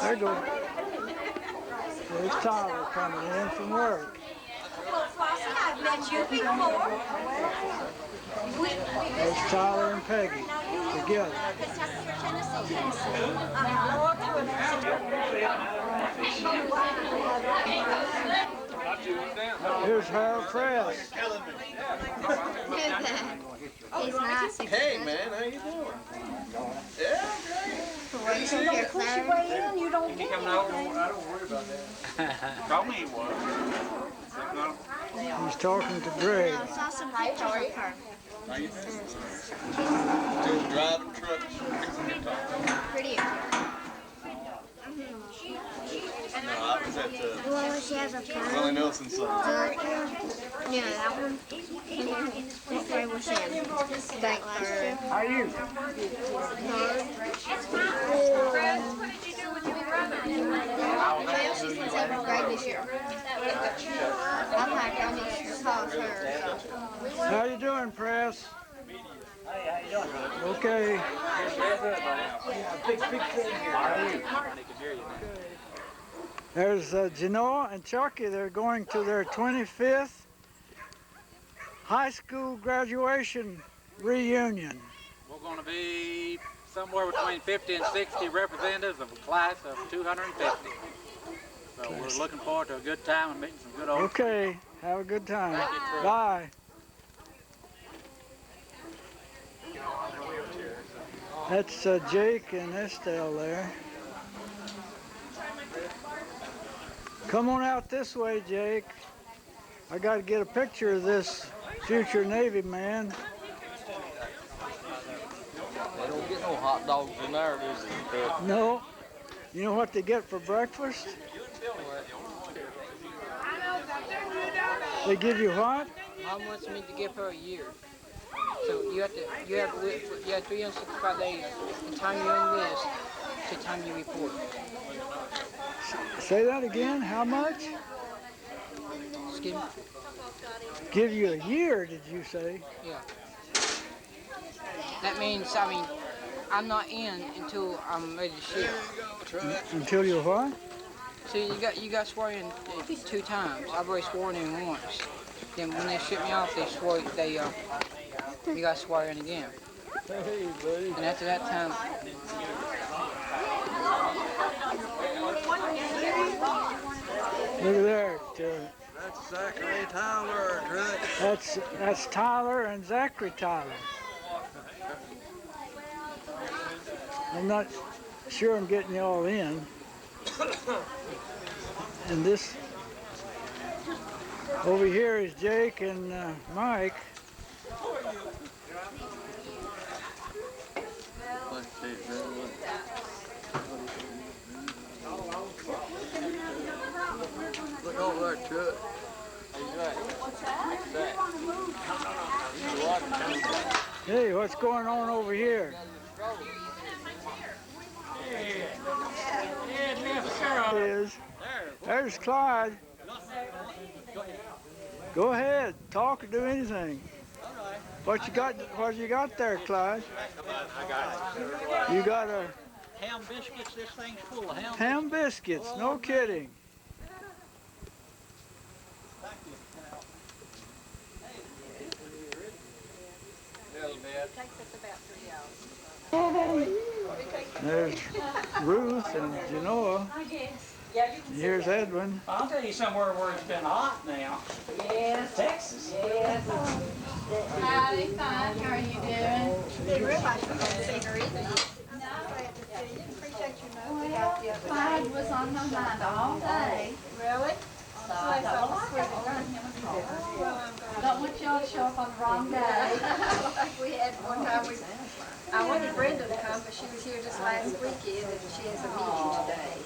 S1: There you go. There's Tyler coming in from work.
S5: I've met you before.
S1: There's Tyler and Peggy together. Here's Harold Press.
S5: He's nice.
S8: Hey, man, how you doing? Yeah, great.
S10: You don't push your way in, you don't get
S8: I don't worry about that.
S9: Call me one.
S1: He's talking to Greg.
S5: I saw some pictures of her.
S8: How you doing? Doing driving trucks.
S5: Pretty.
S8: No, I was at
S5: Well, she has a
S8: Willie
S5: phone.
S8: Nelson's son.
S5: Yeah, that one. That's where we're saying. Thank you.
S1: How are you?
S5: She's in 7th grade this year.
S1: Okay. There's Genoa and Chucky. They're going to their 25th high school graduation reunion.
S4: We're going to be somewhere between 50 and 60 representatives of a class of 250. So we're looking forward to a good time and meeting some good old friends.
S1: Okay, have a good time.
S4: Thank you, Troy.
S1: Bye. That's Jake and Estelle there. Come on out this way, Jake. I got to get a picture of this future Navy man.
S9: They don't get no hot dogs in there, do they?
S1: No. You know what they get for breakfast? They give you what?
S11: Mom wants me to give her a year. So you have 365 days from the time you enlist to the time you report.
S1: Say that again. How much?
S11: Excuse me?
S1: Give you a year, did you say?
S11: Yeah. That means, I'm not in until I'm ready to shoot.
S1: Until you what?
S11: So you got sworn in 2 times. I've already sworn in once. Then when they shipped me off, you got sworn in again.
S9: Hey, buddy.
S11: And after that time,
S1: Look at there.
S9: That's Zachary Tyler, Trutt.
S1: That's Tyler and Zachary Tyler. I'm not sure I'm getting you all in. And this over here is Jake and Mike.
S9: Look over there, Trutt.
S1: Hey, what's going on over here? There's Clyde. Go ahead, talk or do anything. What you got there, Clyde?
S12: I got it.
S1: You got a
S12: Ham biscuits, this thing's full of ham.
S1: ham biscuits, no kidding. There's Ruth and Genoa. Here's Edwin.
S12: I'll tell you somewhere where it's been hot now.
S7: Yes.
S12: Texas.
S7: Yes. Howdy, fine. How are you doing?
S3: Didn't realize you hadn't seen her either.
S7: Well, Clyde was on my mind all day.
S3: Really?
S7: So I thought, well, I gotta run him a call. Don't want y'all to show up on the wrong day.
S3: We had one time, I wanted Brenda to come, but she was here just last weekend and she has a meeting today.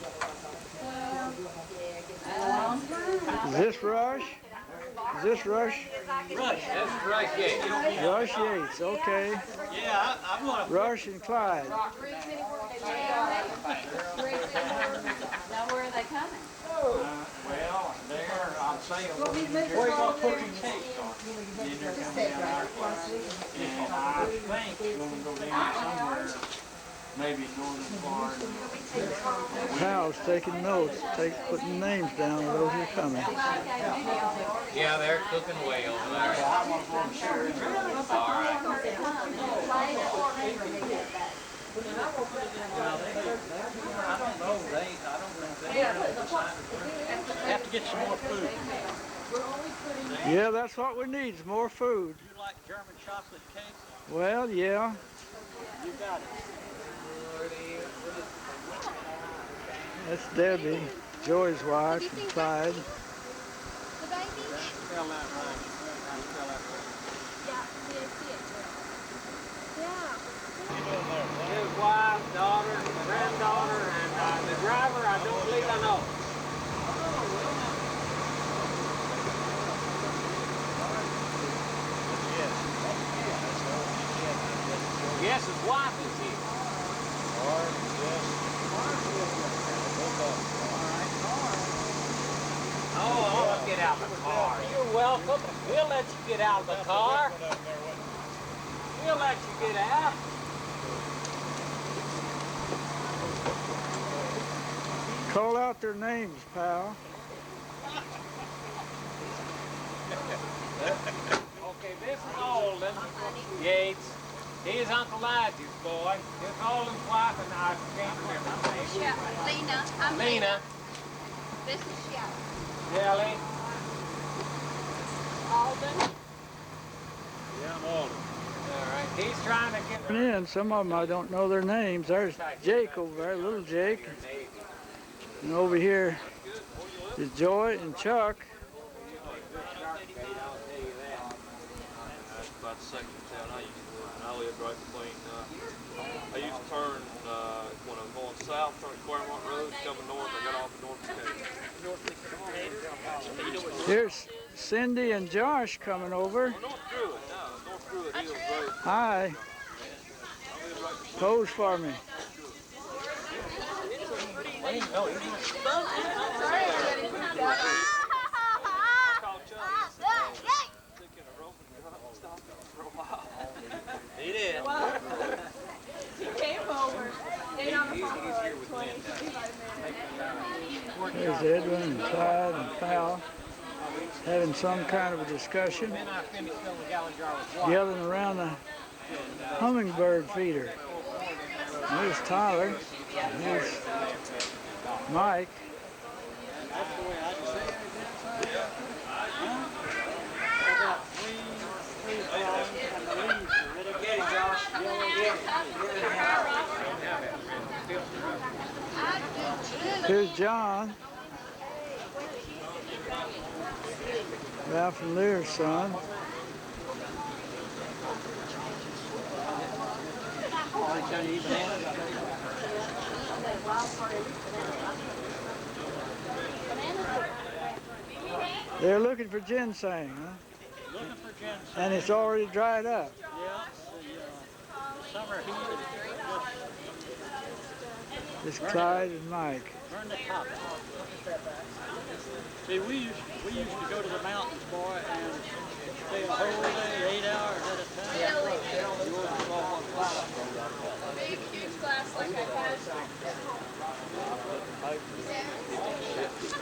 S1: Is this Rush? Is this Rush?
S4: Rush, that's Rush Yates.
S1: Rush Yates, okay.
S12: Yeah, I'm going to.
S1: Rush and Clyde.
S7: Now, where are they coming?
S12: Well, there, I'm saying, where you going to put your cake on? Then they're coming down there. And I think you're going to go down somewhere, maybe northern Florida.
S1: Hal's taking notes, putting names down of those who are coming.
S4: Yeah, they're cooking away over there.
S12: I'm going to go and share it.
S4: All right.
S12: I don't know, I don't think they have to get some more food.
S1: Yeah, that's what we need, is more food.
S12: Do you like German chocolate cake?
S1: Well, yeah.
S12: You got it.
S1: That's Debbie, Joy's wife, and Clyde.
S5: The baby?
S12: Spell that right. Spell that right.
S5: Yeah.
S6: His wife, daughter, granddaughter, and the driver, I don't believe I know. Yes, his wife is here. Oh, I'll get out of the car. You're welcome. We'll let you get out of the car. We'll let you get out.
S1: Call out their names, pal.
S6: Okay, this is Alden Yates. He's Uncle Elijah's boy. Here's Alden's wife, and I can't remember her name.
S3: Lena. I'm
S6: Lena.
S3: This is Shelley.
S6: Shelley.
S3: Alden.
S6: Yeah, I'm Alden. All right. He's trying to get
S1: In. Some of them I don't know their names. There's Jake over there, little Jake. And over here is Joy and Chuck.
S8: That's about the second town I used to live in. I lived right between, I used to turn, when I was going south, turn Claremont Road, coming north, I got off at North Decatur.
S1: Here's Cindy and Josh coming over.
S8: North Druid, North Druid Hills Road.
S1: Hi. Pose for me.
S8: He did.
S3: He came over.
S1: There's Edwin and Clyde and Pal having some kind of a discussion, yelling around the hummingbird feeder. And here's Tyler. And here's Mike. Here's John, Ralph and Lear's son. They're looking for ginseng, huh?
S12: Looking for ginseng.
S1: And it's already dried up.
S12: Yeah, the summer heat.
S1: It's Clyde and Mike.
S12: Burn the top. See, we used to go to the mountains, boy, and stay a whole day, 8 hours at a time.
S3: Big, huge glass like I had.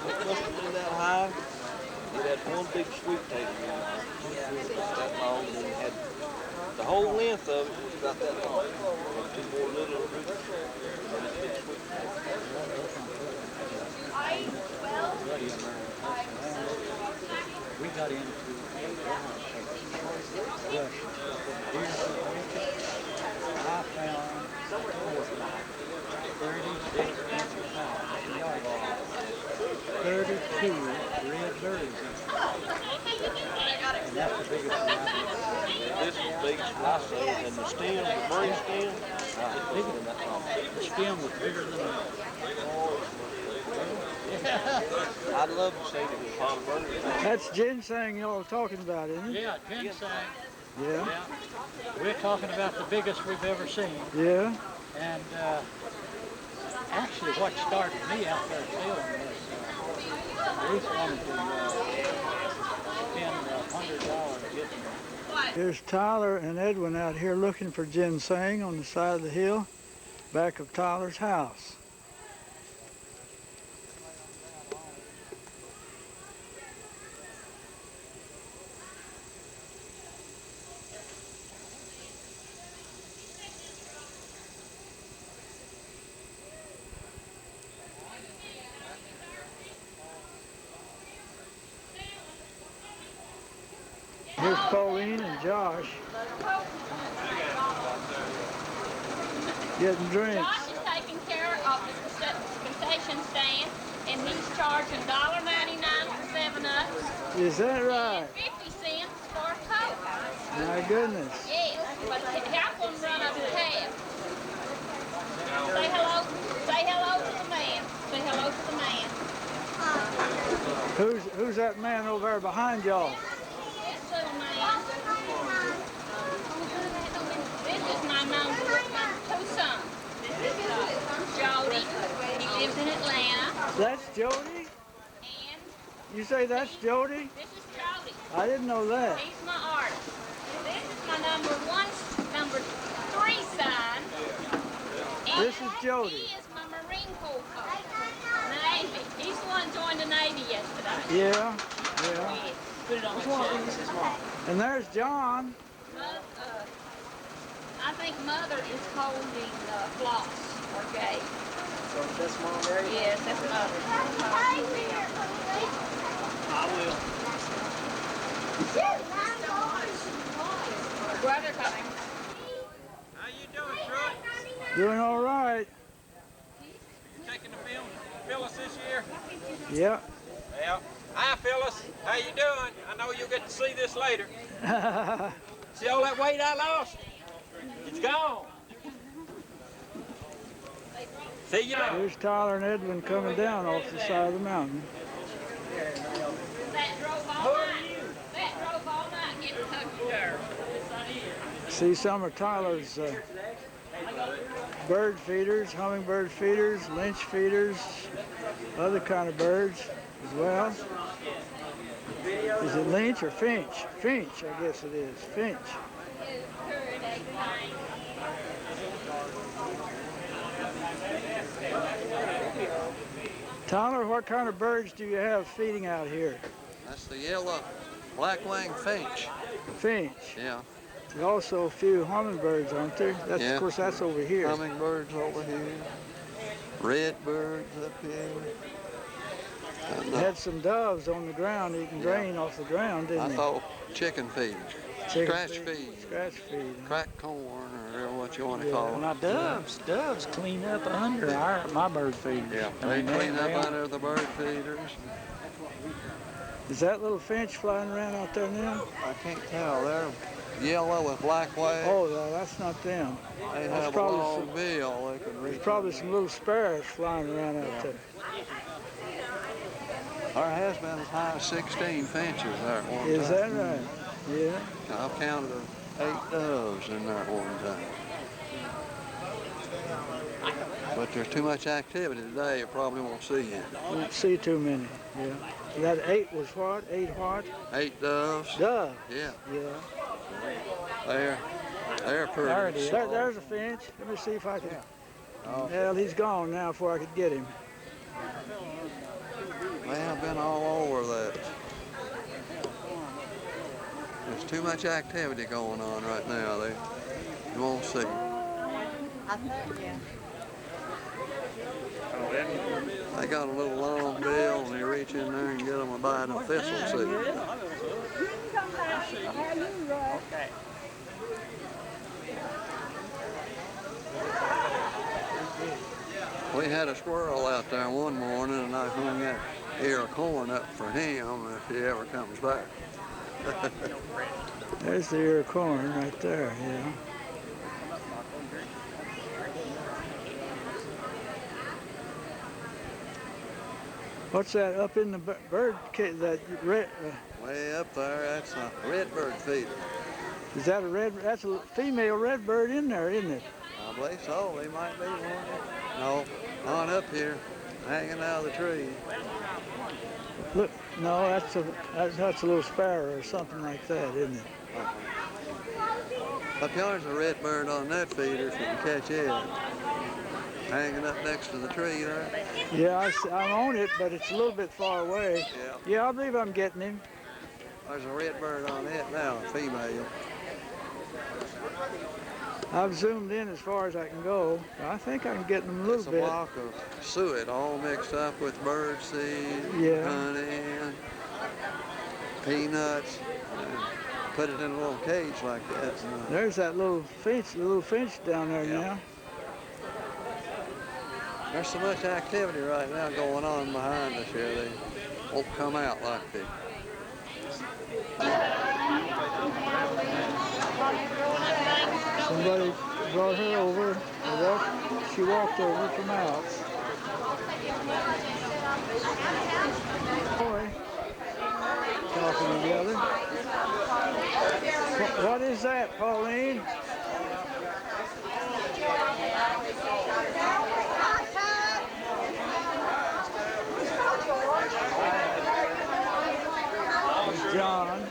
S9: It must have been that high. It had one big sweet taste in it. That long, and it had the whole length of it was about that long. And two more little roots.
S12: We got into I found 32 red berries. And that's the biggest one.
S9: This is the biggest one I saw, and the stem, the berry stem,
S12: The stem was bigger than that.
S9: I'd love to say that it was hot burger.
S1: That's ginseng y'all talking about, isn't it?
S12: Yeah, ginseng.
S1: Yeah.
S12: We're talking about the biggest we've ever seen.
S1: Yeah.
S12: And actually what started me out there selling was Bruce wanted to spend $100 getting them.
S1: Here's Tyler and Edwin out here looking for ginseng on the side of the hill, back of Tyler's house. Here's Pauline and Josh getting drinks.
S2: Josh is taking care of the concession stand, and he's charging $1.99 for 7-Ups.
S1: Is that right?
S2: And 50 cents for a Coke.
S1: My goodness.
S2: Yes, but half of them run up the tab. Say hello to the man. Say hello to the man.
S1: Who's that man over there behind y'all?
S2: This little man. This is my number 2 son. This is Jody. He lives in Atlanta.
S1: That's Jody?
S2: And
S1: You say that's Jody?
S2: this is Jody.
S1: I didn't know that.
S2: He's my artist. This is my number 3 son. And
S1: This is Jody.
S2: he is my Marine Corps. Now Navy. He's the one joined the Navy yesterday.
S1: Yeah, yeah.
S2: Put it on my
S1: And there's John.
S2: I think Mother is holding Floss or Gay.
S9: So that's Mom, right?
S2: Yes, that's Mother.
S9: I will.
S2: Brother coming.
S4: How you doing, Troy?
S1: Doing all right.
S4: You taking the film, Phyllis this year?
S1: Yep.
S4: Well, hi Phyllis. How you doing? I know you'll get to see this later. See all that weight I lost? It's gone. See you later.
S1: Here's Tyler and Edwin coming down off the side of the mountain.
S2: That drove all night. That drove all night getting Tucky dirt.
S1: See some of Tyler's bird feeders, hummingbird feeders, lynch feeders, other kind of birds as well. Is it lynch or finch? Finch, I guess it is. Finch. Tyler, what kind of birds do you have feeding out here?
S8: That's the yellow black-winged finch.
S1: Finch.
S8: Yeah.
S1: There's also a few hummingbirds, aren't there? That's,
S8: Yeah.
S1: Of course, that's over here.
S8: Hummingbirds over here. Redbirds up here. And,
S1: You had some doves on the ground eating grain off the ground, didn't
S8: I
S1: they?
S8: thought chicken feed.
S1: Chicken
S8: Scratch feed.
S1: Scratch feed.
S8: Cracked corn, or what you want to call it.
S12: Now doves clean up under my bird feeders.
S8: Yeah,
S12: I
S8: they
S12: mean,
S8: clean up under the bird feeders.
S1: Is that little finch flying around out there now?
S8: I can't tell. They're yellow with black wings.
S1: Oh, no, that's not them.
S8: They
S1: That's
S8: have a
S1: probably
S8: long
S1: some-
S8: bill. They can
S1: There's
S8: reach.
S1: probably some little sparrows flying around out there.
S8: There has been as high as 16 finches there at one time.
S1: Is that right? Yeah.
S8: I've counted 8 doves in there at one time. But there's too much activity today, you probably won't see it.
S1: Won't see too many. Yeah. That 8 was what? 8 what?
S8: 8 doves.
S1: Doves.
S8: Yeah.
S1: Yeah.
S8: They're pretty.
S12: There it is.
S1: There's a finch. Let me see if I can.
S8: Oh.
S1: Well, he's gone now before I could get him.
S8: They have been all over that. There's too much activity going on right now. You won't see. They got a little long bill and they reach in there and get them a bite of thistle seed.
S12: Okay.
S8: We had a squirrel out there one morning and I hung that ear of corn up for him if he ever comes back.
S1: There's the ear of corn right there, yeah. What's that up in the bird cage? That red?
S8: Way up there, that's a redbird feeder.
S1: Is that a red? That's a female redbird in there, isn't it?
S8: I believe so. They might be one. No, on up here, hanging out of the tree.
S1: Look, no, that's a little sparrow or something like that, isn't it?
S8: Up there's a redbird on that feeder, if you can catch it. Hanging up next to the tree there.
S1: Yeah, I'm on it, but it's a little bit far away.
S8: Yeah.
S1: Yeah, I believe I'm getting him.
S8: There's a redbird on it now, a female.
S1: I've zoomed in as far as I can go. I think I can get them a little
S8: It's a
S1: bit.
S8: block of suet all mixed up with bird seed,
S1: Yeah.
S8: honey, peanuts. And put it in a little cage like that.
S1: There's that little finch down there now.
S8: There's so much activity right now going on behind us here. They won't come out like they.
S1: Somebody brought her over. She walked over from out. Boy, talking together. What is that, Pauline? John.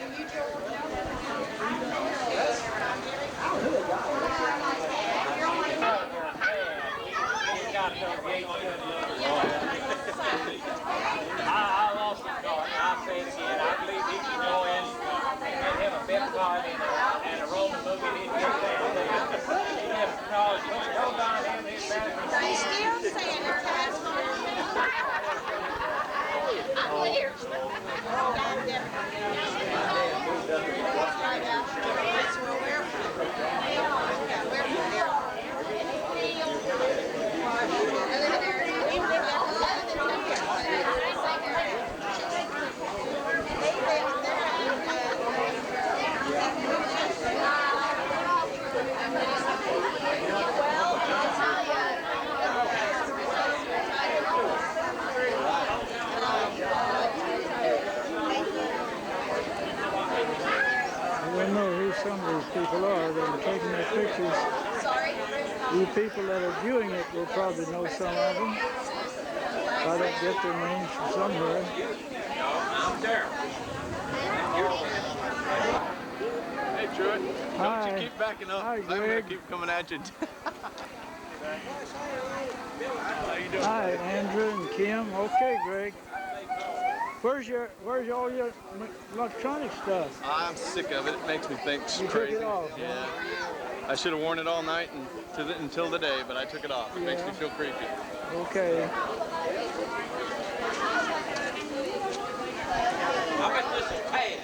S1: people that are viewing it will probably know some of them. If I don't get their names from somewhere.
S8: Hey, Truett.
S1: Hi.
S8: Don't you keep backing up.
S1: Hi,
S8: I'm going to
S1: Greg.
S8: keep coming at you. How you doing?
S1: Hi, Andrew and Kim. Okay, Greg. Where's all your electronic stuff?
S8: I'm sick of it. It makes me think
S1: You
S8: crazy.
S1: took it off, huh?
S8: Yeah. I should have worn it all night until the day, but I took it off. It makes me
S1: Yeah.
S8: feel creepy.
S1: Okay.
S9: I bet this is Tad.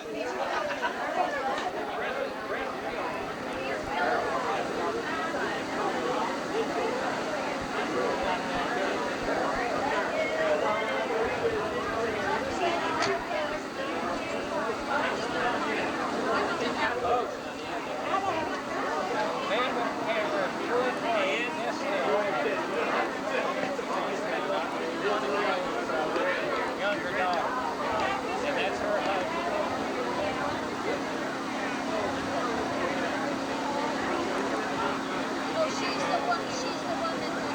S6: Younger daughter. And that's her husband.
S5: Oh, she's the one that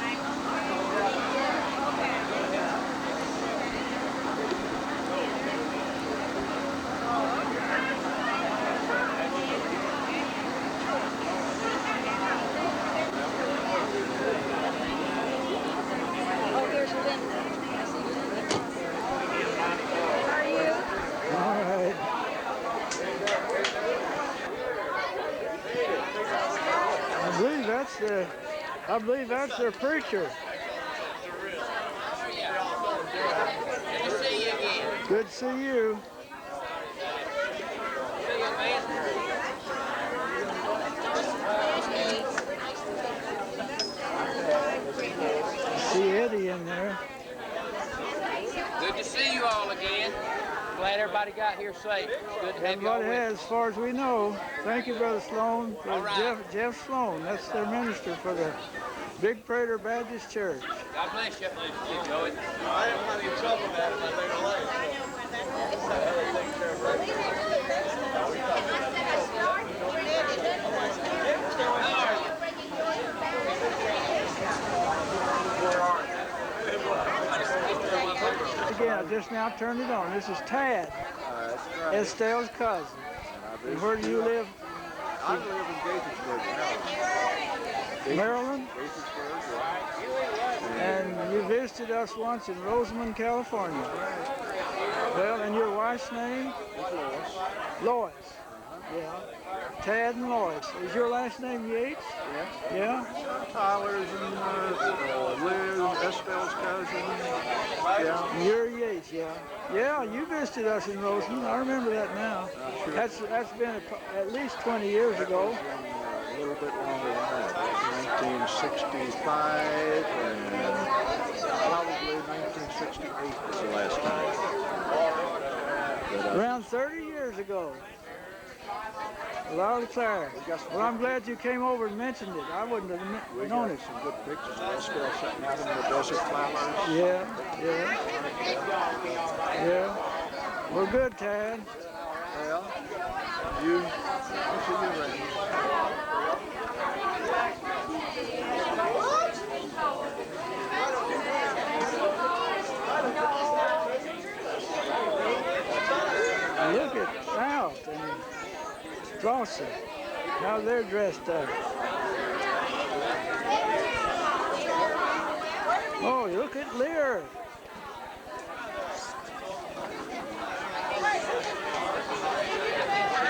S5: Oh, here's Linda. How are you?
S1: All right. I believe that's their preacher.
S9: Good to see you again.
S1: Good to see you.
S9: See you, man.
S1: See Eddie in there.
S9: Good to see you all again. Glad everybody got here safe. It's good to have you all
S1: Everybody
S9: with
S1: has,
S9: us.
S1: as far as we know. Thank you, Brother Sloan.
S9: All right.
S1: Jeff Sloan. That's their minister for the Big Prater Baptist Church.
S9: God bless you. Enjoy it.
S8: I didn't want to get trouble with that in my later life.
S1: Again, I just now turned it on. This is Tad, Estelle's cousin. And where do you live?
S13: I live in Gaithersburg now.
S1: Maryland?
S13: Gaithersburg, right.
S1: And you visited us once in Rosamond, California. Well, and your wife's name?
S13: Lois.
S1: Lois. Yeah. Tad and Lois. Is your last name Yates?
S13: Yes.
S1: Yeah?
S13: Tyler's and Liz, Estelle's cousin. Yeah.
S1: You're Yates, yeah. Yeah, you visited us in Rosamond. I remember that now.
S13: Sure.
S1: That's been at least 20 years ago.
S13: A little bit longer than that. 1965 and probably 1968 was the last time. But,
S1: Around 30 years ago. Loud and clear. Well, I'm glad you came over and mentioned it. I wouldn't have
S13: we
S1: known
S13: got
S1: it.
S13: some good pictures of Estelle sitting out in the desert flowers.
S1: Yeah, yeah, yeah. We're good, Tad.
S13: Well, I'll see you around.
S1: Look at Ralph and Dawson. How they're dressed up. Oh, look at Lear.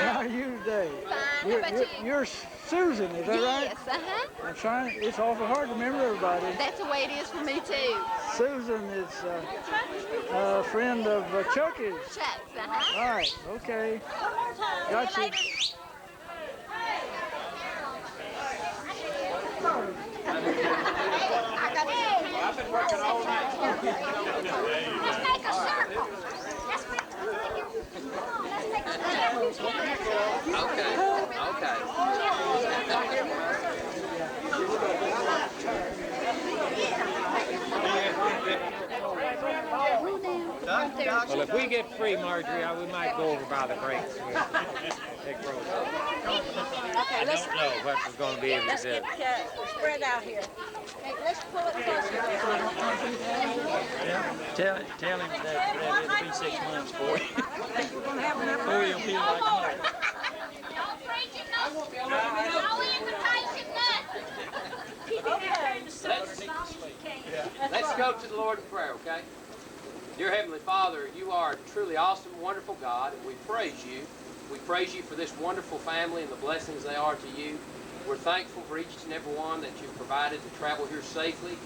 S1: How are you today?
S5: Fine. How about you?
S1: You're Susan, is that right?
S5: Yes, uh-huh.
S1: I'm trying. It's awful hard to remember everybody.
S5: That's the way it is for me too.
S1: Susan is a friend of Chucky's.
S5: Chuck's, uh-huh.
S1: All right. Okay. Got you.
S9: I've been working all night.
S5: Let's make a circle.
S9: Okay.
S6: Well, if we get free, Marjorie, we might go over by the breaks. Big road.
S7: Okay,
S6: I don't know what we're going to be able to
S7: let's
S6: do.
S7: get spread out here. Hey, let's pull it closer.
S12: Tell him that it'll be 6 months for you. Or he'll feel like home.
S14: Let's go to the Lord in prayer, okay? Dear Heavenly Father, you are a truly awesome, wonderful God, and we praise you. We praise you for this wonderful family and the blessings they are to you. We're thankful for each and every one that you've provided to travel here safely.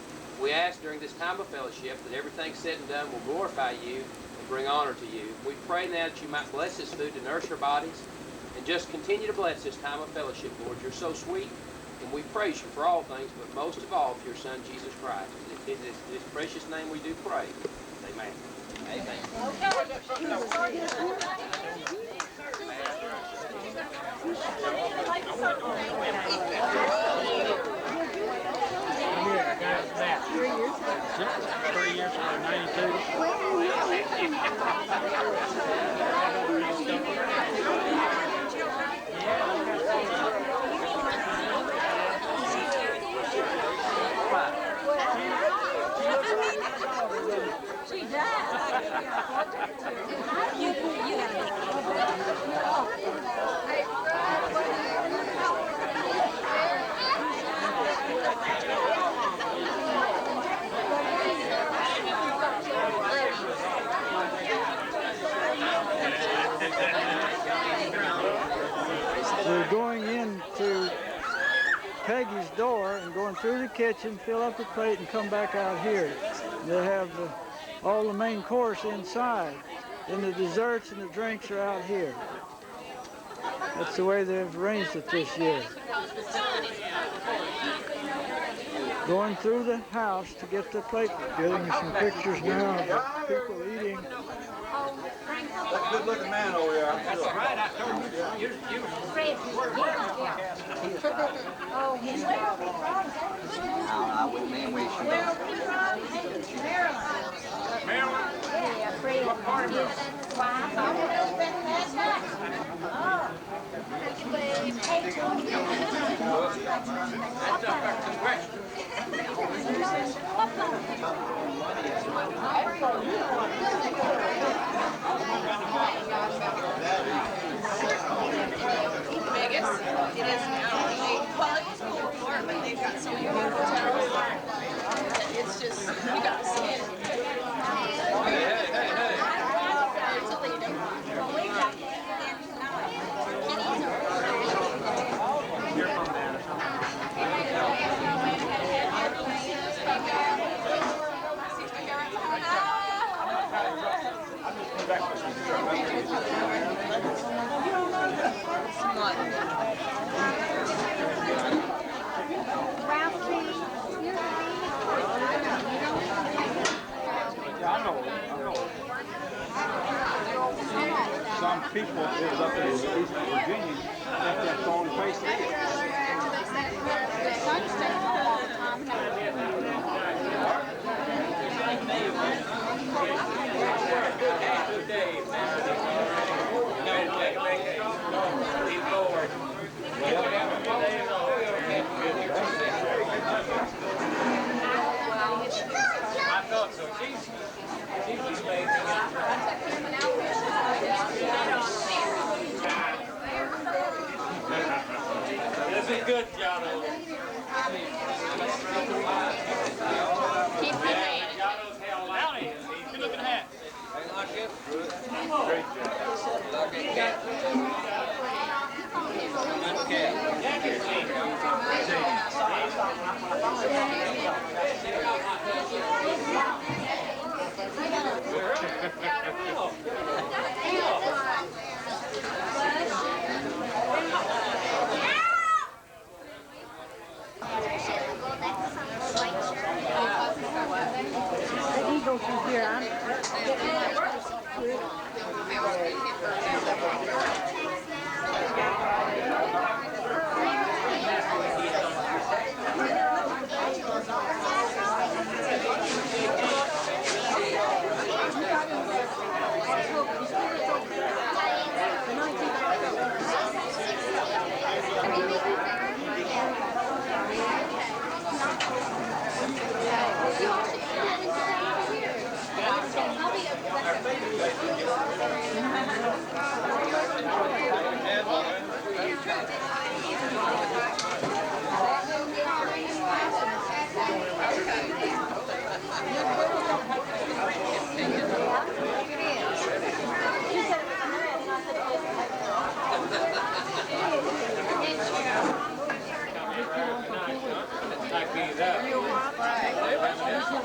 S14: We ask during this time of fellowship that everything said and done will glorify you and bring honor to you. We pray now that you might bless this food to nourish our bodies and just continue to bless this time of fellowship, Lord. You're so sweet, and we praise you for all things, but most of all for your Son, Jesus Christ. In this precious name we do pray. Amen.
S12: That. 3 years from
S1: We're going into Peggy's door and going through the kitchen, fill up the plate, and come back out here. They have all the main course inside, and the desserts and the drinks are out here. That's the way they've arranged it this year. Going through the house to get the plate. Getting some pictures now of people eating.
S13: That's a good-looking man over there.
S4: That's all right. I told you.
S9: I wouldn't mean we should.
S4: Maryland. What part of it? That's up there to the west.
S7: Vegas, it is now. Well, it was cool before, but they've got so many more hotels. It's just, you got to see it.
S13: Some people live up in East Virginia think that's the only place it is.
S6: I thought so. She's just lazy. This is good, Jono.
S7: Keep the hand.
S6: Jono's hell like this. Good looking hat.
S9: Ain't like it. Great job. Like it, cat.
S10: He goes through here.
S15: Why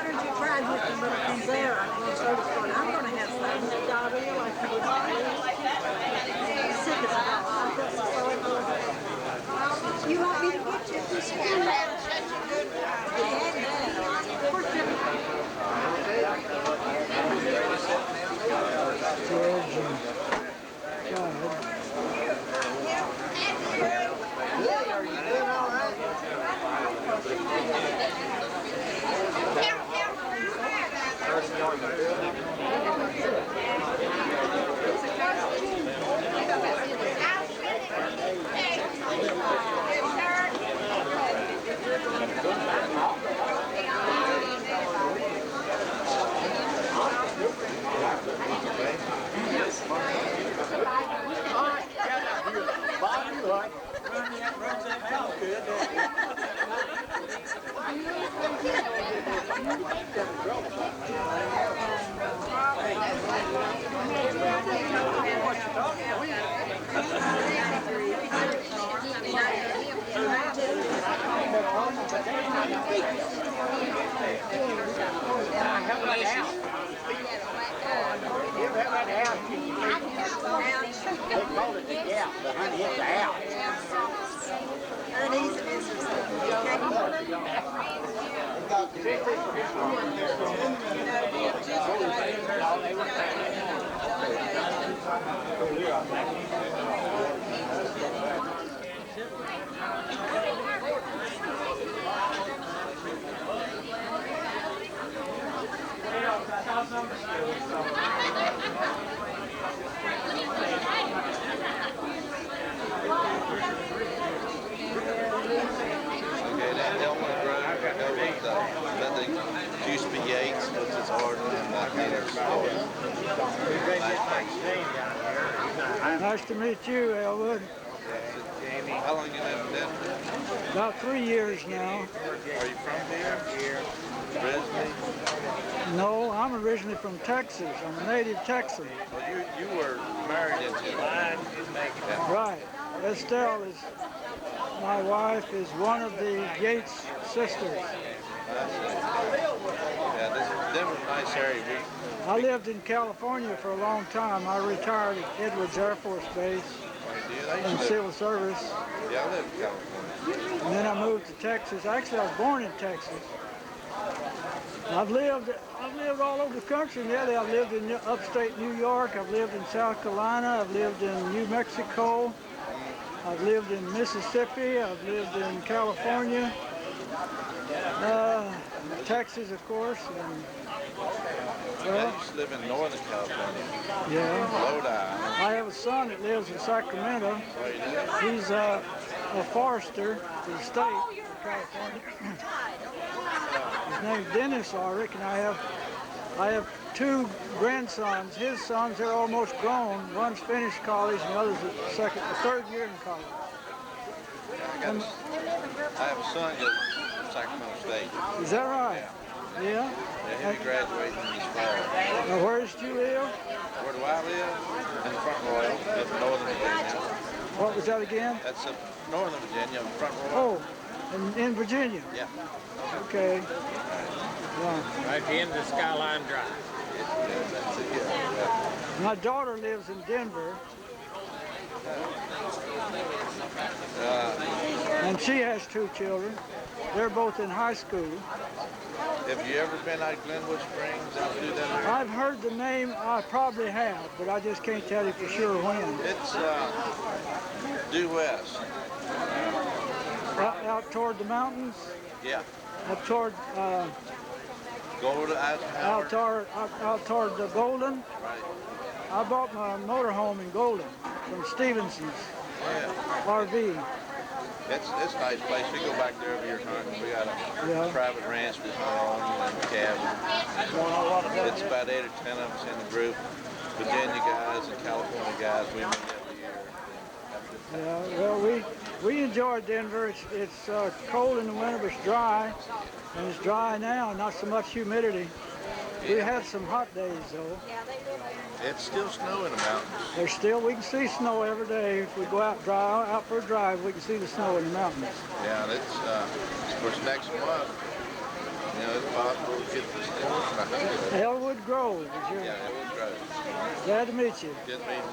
S15: don't you try with the little things there? I'm going to have some diarrhea like you would sick as a dog. You want me to get you this one?
S1: George and God.
S9: Hey, are you doing all right? Okay, that Elmwood Road, go with the used to be Yates, which is hard and that
S1: Nice to meet you, Elwood.
S9: How long you lived in Denver?
S1: About 3 years now.
S9: Are you from here? Originally?
S1: No, I'm originally from Texas. I'm a native Texan.
S9: Well, you were married in July.
S1: Right. Estelle is, my wife, is one of the Yates sisters.
S9: Yeah, Denver's a nice area.
S1: I lived in California for a long time. I retired at Edwards Air Force Base in civil service.
S9: Yeah, I lived in California.
S1: And then I moved to Texas. Actually, I was born in Texas. I've lived all over the country nearly. I've lived in upstate New York. I've lived in South Carolina. I've lived in New Mexico. I've lived in Mississippi. I've lived in California. Texas, of course. And,
S9: I used to live in Northern California.
S1: Yeah.
S9: Lodi.
S1: I have a son that lives in Sacramento. He's a forester for the state of California. His name's Dennis Ulrich, and I have 2 grandsons. His sons are almost grown. One's finished college, and the other's the third year in college.
S9: I have a son that Sacramento State.
S1: Is that right? Yeah.
S9: Yeah, he'll be graduating this fall.
S1: Now, where did you live?
S9: Where do I live? In Front Royal, up in Northern Virginia.
S1: What was that again?
S9: That's up Northern Virginia, Front Royal.
S1: Oh, in Virginia?
S9: Yeah.
S1: Okay. Yeah.
S6: Right at the end of the Skyline Drive.
S9: That's it, yeah.
S1: My daughter lives in Denver. And she has 2 children. They're both in high school.
S9: Have you ever been out Glenwood Springs out through that area?
S1: I've heard the name, I probably have, but I just can't tell you for sure when.
S9: It's due west.
S1: Out toward the mountains?
S9: Yeah.
S1: Up toward,
S9: Golden,
S1: out toward the Golden?
S9: Right.
S1: I bought my motorhome in Golden from Stevenson's
S9: Yeah.
S1: RV.
S9: It's a nice place. We go back there every year hunting. We got a
S1: Yeah.
S9: private ranch we hunt on and a cabin. It's about 8 or 10 of us in the group. Virginia guys and California guys. We meet every year.
S1: Yeah, well, we enjoy Denver. It's cold in the winter, but it's dry, and it's dry now. Not so much humidity. We had some hot days though.
S9: It's still snow in the mountains.
S1: We can see snow every day. If we go out for a drive, we can see the snow in the mountains.
S9: Yeah, and it's of course next month. You know, it's possible to get the snow.
S1: Elwood Grove is here.
S9: Yeah, Elwood Grove.
S1: Glad to meet you.
S9: Good meeting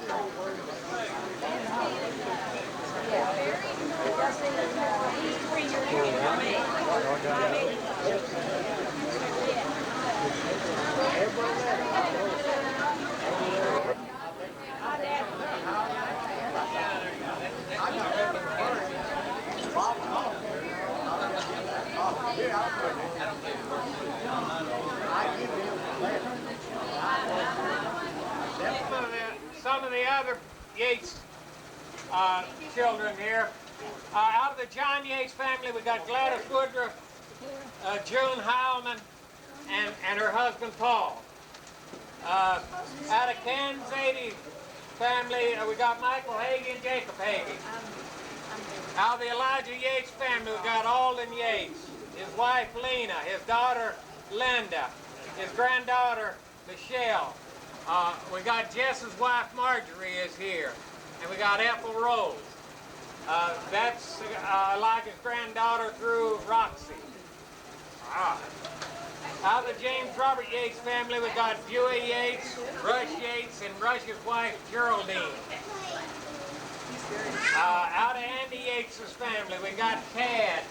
S6: Some of the other Yates children here. Out of the John Yates family, we got Gladys Woodruff, June Heilman, and her husband Paul. Out of Ken Zadie family, we got Michael Hagee and Jacob Hagee. Out of the Elijah Yates family, we got Alden Yates, his wife Lena, his daughter Linda, his granddaughter Michelle. We got Jess's wife Marjorie is here, and we got Ethel Rose. That's Elijah's granddaughter through Roxy. Out of the James Robert Yates family, we got Dewey Yates, Rush Yates, and Rush's wife Geraldine. Out of Andy Yates' family, we got Tad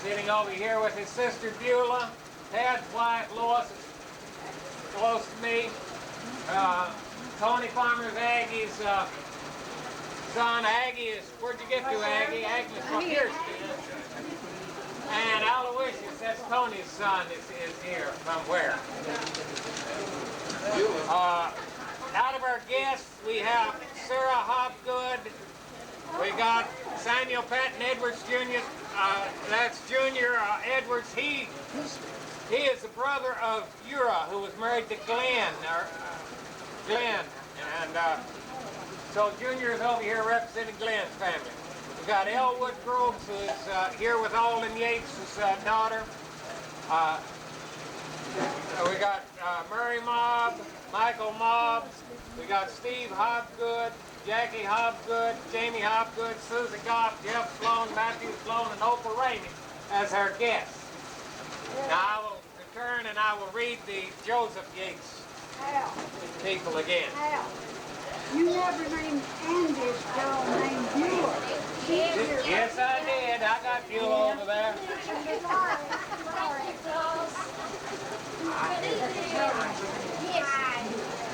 S6: sitting over here with his sister Beulah. Tad's wife Lois is close to me. Tony Farmer's Aggie's son. Aggie is, where'd you get to, Aggie? Aggie's from here. And Aloysius, that's Tony's son, is here from where? Out of our guests, we have Sarah Hopgood. We got Samuel Patton Edwards Jr. That's Junior Edwards. He is the brother of Ura, who was married to Glenn. And so Junior is over here representing Glenn's family. We got Elwood Groves, who is here with Alden Yates' daughter. We got Murray Mobb, Michael Mobb. We got Steve Hopgood, Jackie Hopgood, Jamie Hopgood, Susan Goff, Jeff Sloan, Matthew Sloan, and Oprah Ramey as our guests. Now I will return and I will read the Joseph Yates people again.
S3: You never named Andy's girl named Beulah.
S6: Yes, I did. I got Beulah over there.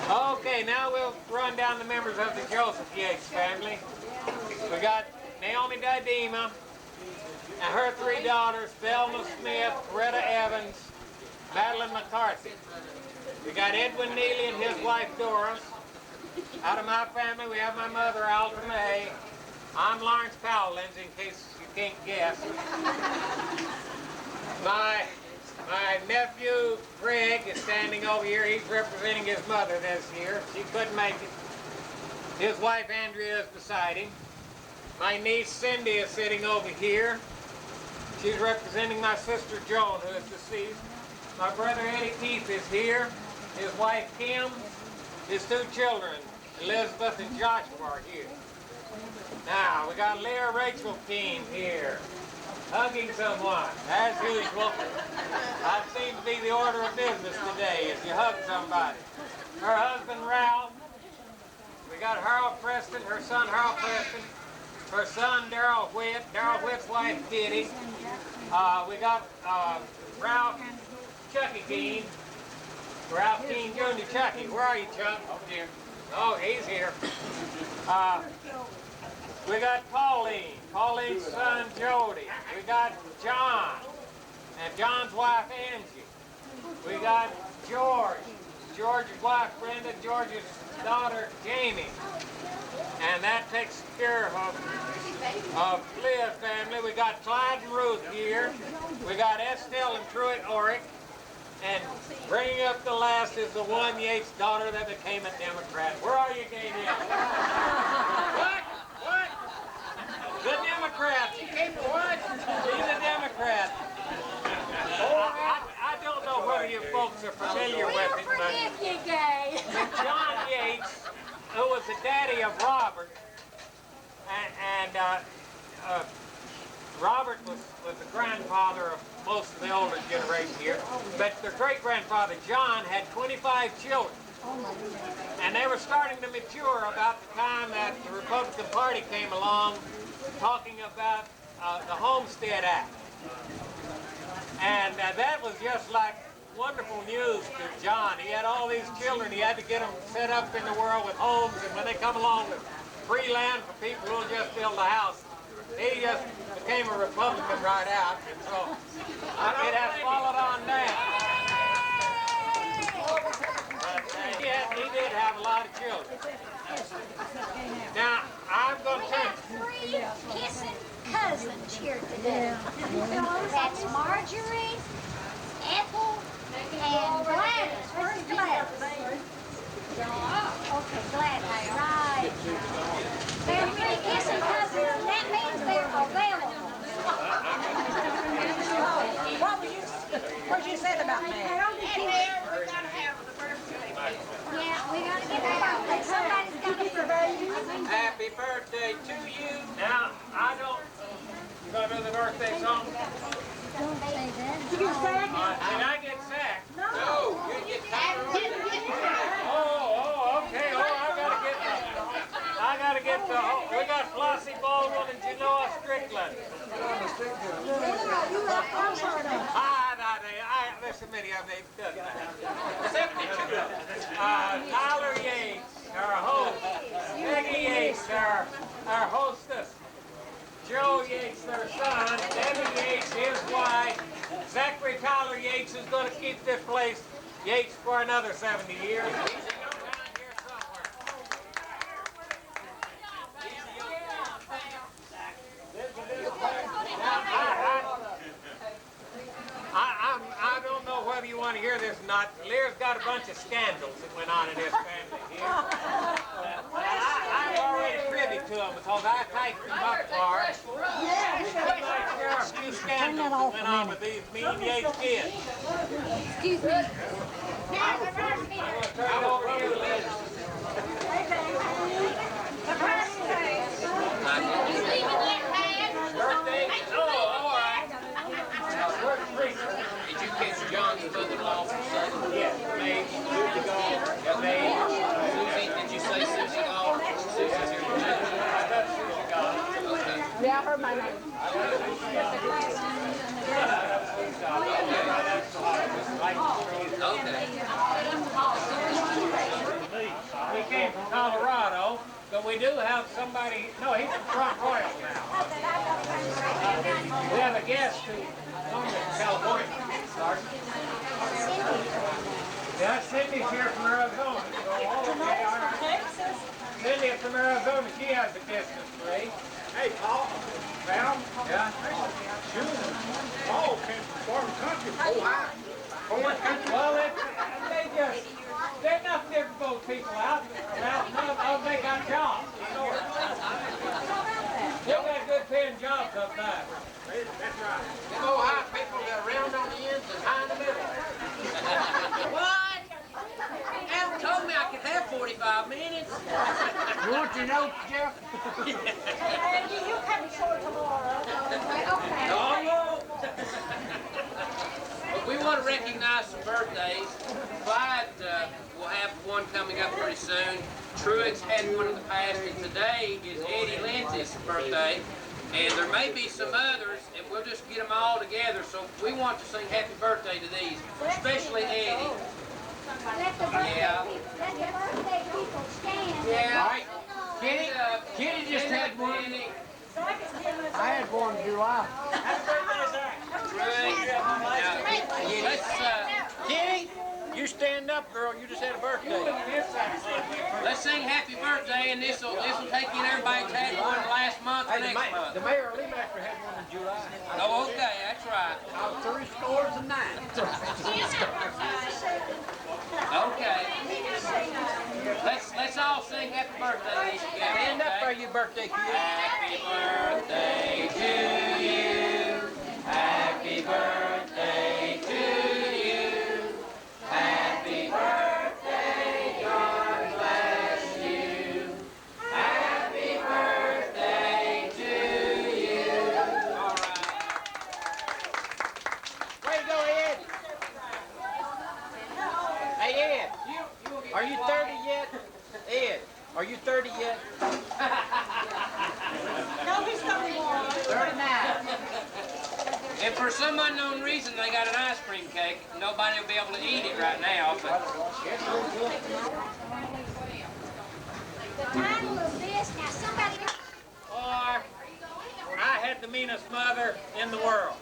S6: Okay, now we'll run down the members of the Joseph Yates family. We got Naomi Didema and her three daughters, Thelma Smith, Retta Evans, Madeline McCarthy. We got Edwin Neely and his wife Doris. Out of my family, we have my mother, Alta May. I'm Lawrence Powell, Lindsay, in case you can't guess. My nephew, Greg, is standing over here. He's representing his mother this year. She couldn't make it. His wife, Andrea, is beside him. My niece, Cindy, is sitting over here. She's representing my sister, Joan, who is deceased. My brother, Eddie Keith, is here. His wife, Kim. His two children, Elizabeth and Joshua, are here. Now, we got Leah Rachel Keene here, hugging someone, as usual. That seems to be the order of business today, is you hug somebody. Her husband, Ralph. We got Harold Preston, her son, Harold Preston. Her son, Darrell Whitt. Darrell Whitt's wife, Kitty. We got Ralph Chucky Keene. Ralph Keene Jr. Chucky. Where are you, Chuck? Over here. Oh, he's here. We got Pauline. Pauline's son, Jody. We got John. And John's wife, Angie. We got George. George's wife, Brenda. George's daughter, Jamie. And that takes care of Leah family. We got Clyde and Ruth here. We got Estelle and Truett Orick. And bringing up the last is the one Yates daughter that became a Democrat. Where are you, Gabriel? What? What? The Democrat. She came to what? She's a Democrat. I don't know whether you folks are familiar with it, but John Yates, who was the daddy of Robert, and Robert was the grandfather of most of the older generation here, but their great-grandfather John had 25 children. And they were starting to mature about the time that the Republican Party came along talking about the Homestead Act. And that was just like wonderful news to John. He had all these children. He had to get them set up in the world with homes, and when they come along with free land for people who'll just build a house, he just became a Republican right out, and so it has followed on down. But he did have a lot of children. Now, I'm going to turn...
S10: Three kissing cousins here today. That's Marjorie, Ethel, and Gladys. Where's Gladys? Okay, Gladys, right. They're three kissing cousins, and that means they're available.
S15: What'd you say about me?
S10: Yeah, we gotta get the birthday. Somebody's got to get the baby.
S6: Happy birthday to you. Now, I don't... You gonna do the birthday song?
S10: Don't say that.
S15: Did you get sacked?
S6: Did I get sacked?
S14: No, you get
S6: Oh, okay. Oh, I gotta get the, we got Flossie Baldwin and Genoa Strickland. Listen, many of them, they've done that. Tyler Yates, our host. Peggy Yates, our hostess. Joe Yates, their son. Debbie Yates, his wife. Zachary Tyler Yates is going to keep this place Yates for another 70 years. I don't know whether you want to hear this or not. Lear's got a bunch of scandals that went on in this family here. I'm already privy to them because I typed them up for her. There are a few scandals that went on with these mean Yates kids.
S10: Excuse me.
S6: I'm going to turn it over to you, Liz. Birthday? Oh, all right. Where's the preacher?
S14: Did you catch John's mother-in-law for Sunday?
S6: Yes, May. Susie Gall. Yeah, May.
S14: Susie, did you say Susie Gall? Susie's here today.
S6: I got Susie Gall.
S14: Okay.
S15: Yeah, I heard my name.
S6: We came from Colorado, but we do have somebody. No, he's from Front Royal now. We have a guest who comes from California. Yeah, Cindy's here from Arizona. So, okay, all right. Cindy from Arizona, she has a distance free.
S13: Hey, Paul. Val?
S6: Yeah.
S13: Paul came from foreign country. Oh, hi. Foreign country.
S6: Well, they're not different those people out around. None of them, they got jobs. They got good paying jobs up there.
S13: That's right.
S14: Them old high people got round on the ends and high in the middle. What? Al told me I could have 45 minutes.
S12: You want your notes, Jeff?
S15: Andy, you come short tomorrow. Okay.
S14: No. But we want to recognize some birthdays. Clyde will have one coming up pretty soon. Truett's had one in the past, and today is Eddie Lindsay's birthday. And there may be some others, and we'll just get them all together. So we want to sing happy birthday to these, especially Eddie.
S10: Let the birthday people stand.
S14: Yeah.
S12: Kitty just had one. I had one in July.
S14: Let's, Kitty, you
S6: You stand up, girl. You just had a birthday.
S14: Let's sing happy birthday, and this will take you and everybody's had one last month or next month.
S6: The mayor of Leemaster had one in July.
S14: Oh, okay, that's right.
S6: Three scores and nine.
S14: Okay. Let's all sing happy birthday together.
S6: Stand up for your birthday, kid.
S14: Happy birthday to you. Happy birthday to you. Happy birthday, God bless you. Happy birthday to you. All right.
S6: Way to go, Ed. Hey, Ed. Are you 30 yet? Ed, are you 30 yet?
S15: No, he's 31.
S6: 39.
S14: And for some unknown reason, they got an ice cream cake. Nobody will be able to eat it right now. But
S6: Or, I had the meanest mother in the world.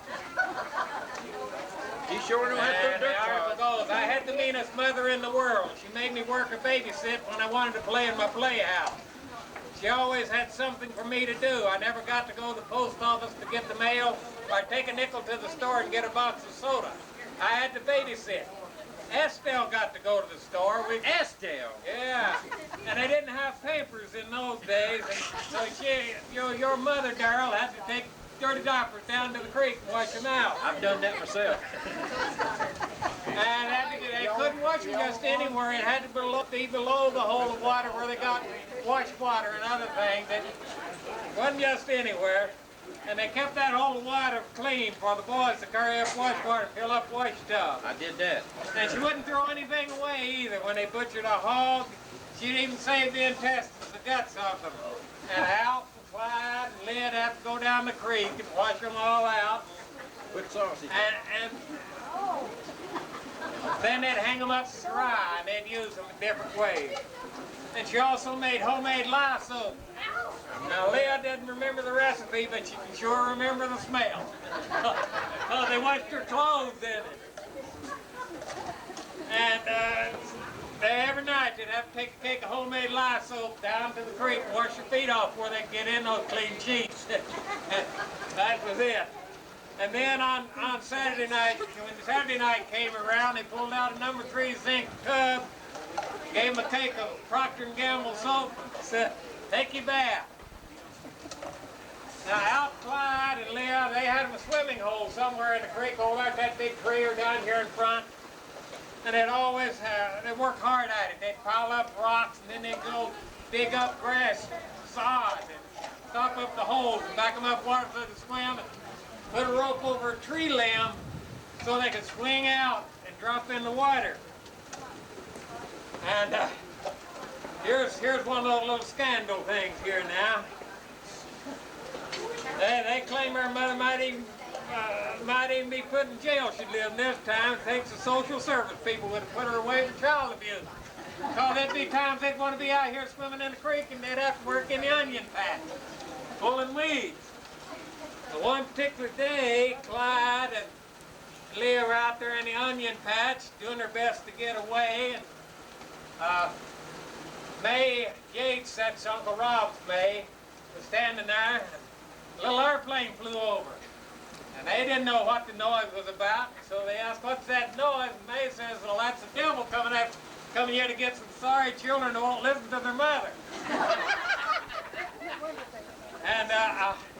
S9: He sure knew how to
S6: And
S9: throw
S6: the
S9: dirt
S6: article goes, I had the meanest mother in the world. She made me work or babysit when I wanted to play in my playhouse. She always had something for me to do. I never got to go to the post office to get the mail, or take a nickel to the store and get a box of soda. I had to babysit. Estelle got to go to the store.
S9: Estelle?
S6: Yeah. And they didn't have Pampers in those days, and so your mother, Darrell, had to take dirty diapers down to the creek and wash them out.
S9: I've done that myself.
S6: And they couldn't wash them just anywhere. It had to be below the hole of water where they got wash water and other things. It wasn't just anywhere. And they kept that hole of water clean for the boys to carry up wash water and fill up wash tubs.
S9: I did that.
S6: And she wouldn't throw anything away either. When they butchered a hog, she'd even save the intestines, the guts of them. And Alf and Clyde and Lyd had to go down the creek and wash them all out.
S9: With sausage.
S6: And then they'd hang them up to dry, and they'd use them in different ways. And she also made homemade lye soap. Now, Leah didn't remember the recipe, but she can sure remember the smell. Oh, they washed her clothes in it. And every night they'd have to take a cake of homemade lye soap down to the creek and wash your feet off before they'd get in those clean sheets. That was it. And then on Saturday night, when Saturday night came around, they pulled out a number 3 zinc tub, gave them a cake of Procter & Gamble soap, said, take your bath. Now, Alf, Clyde, and Leah, they had them a swimming hole somewhere in the creek over there at that big tree or down here in front. And they'd work hard at it. They'd pile up rocks, and then they'd go dig up grass, sod, and stop up the holes and back them up water so they could swim. And put a rope over a tree limb so they could swing out and drop in the water. And here's one of those little scandal things here now. They claim her mother might even be put in jail. She'd live this time. Thinks the social service people would have put her away for child abuse. Because there'd be times they'd want to be out here swimming in the creek and they'd have to work in the onion patch, pulling weeds. But one particular day, Clyde and Leah were out there in the onion patch doing their best to get away. And May Yates, that's Uncle Rob's May, was standing there. A little airplane flew over. And they didn't know what the noise was about, so they asked, what's that noise? And May says, well, that's the devil coming here to get some sorry children who won't listen to their mother. And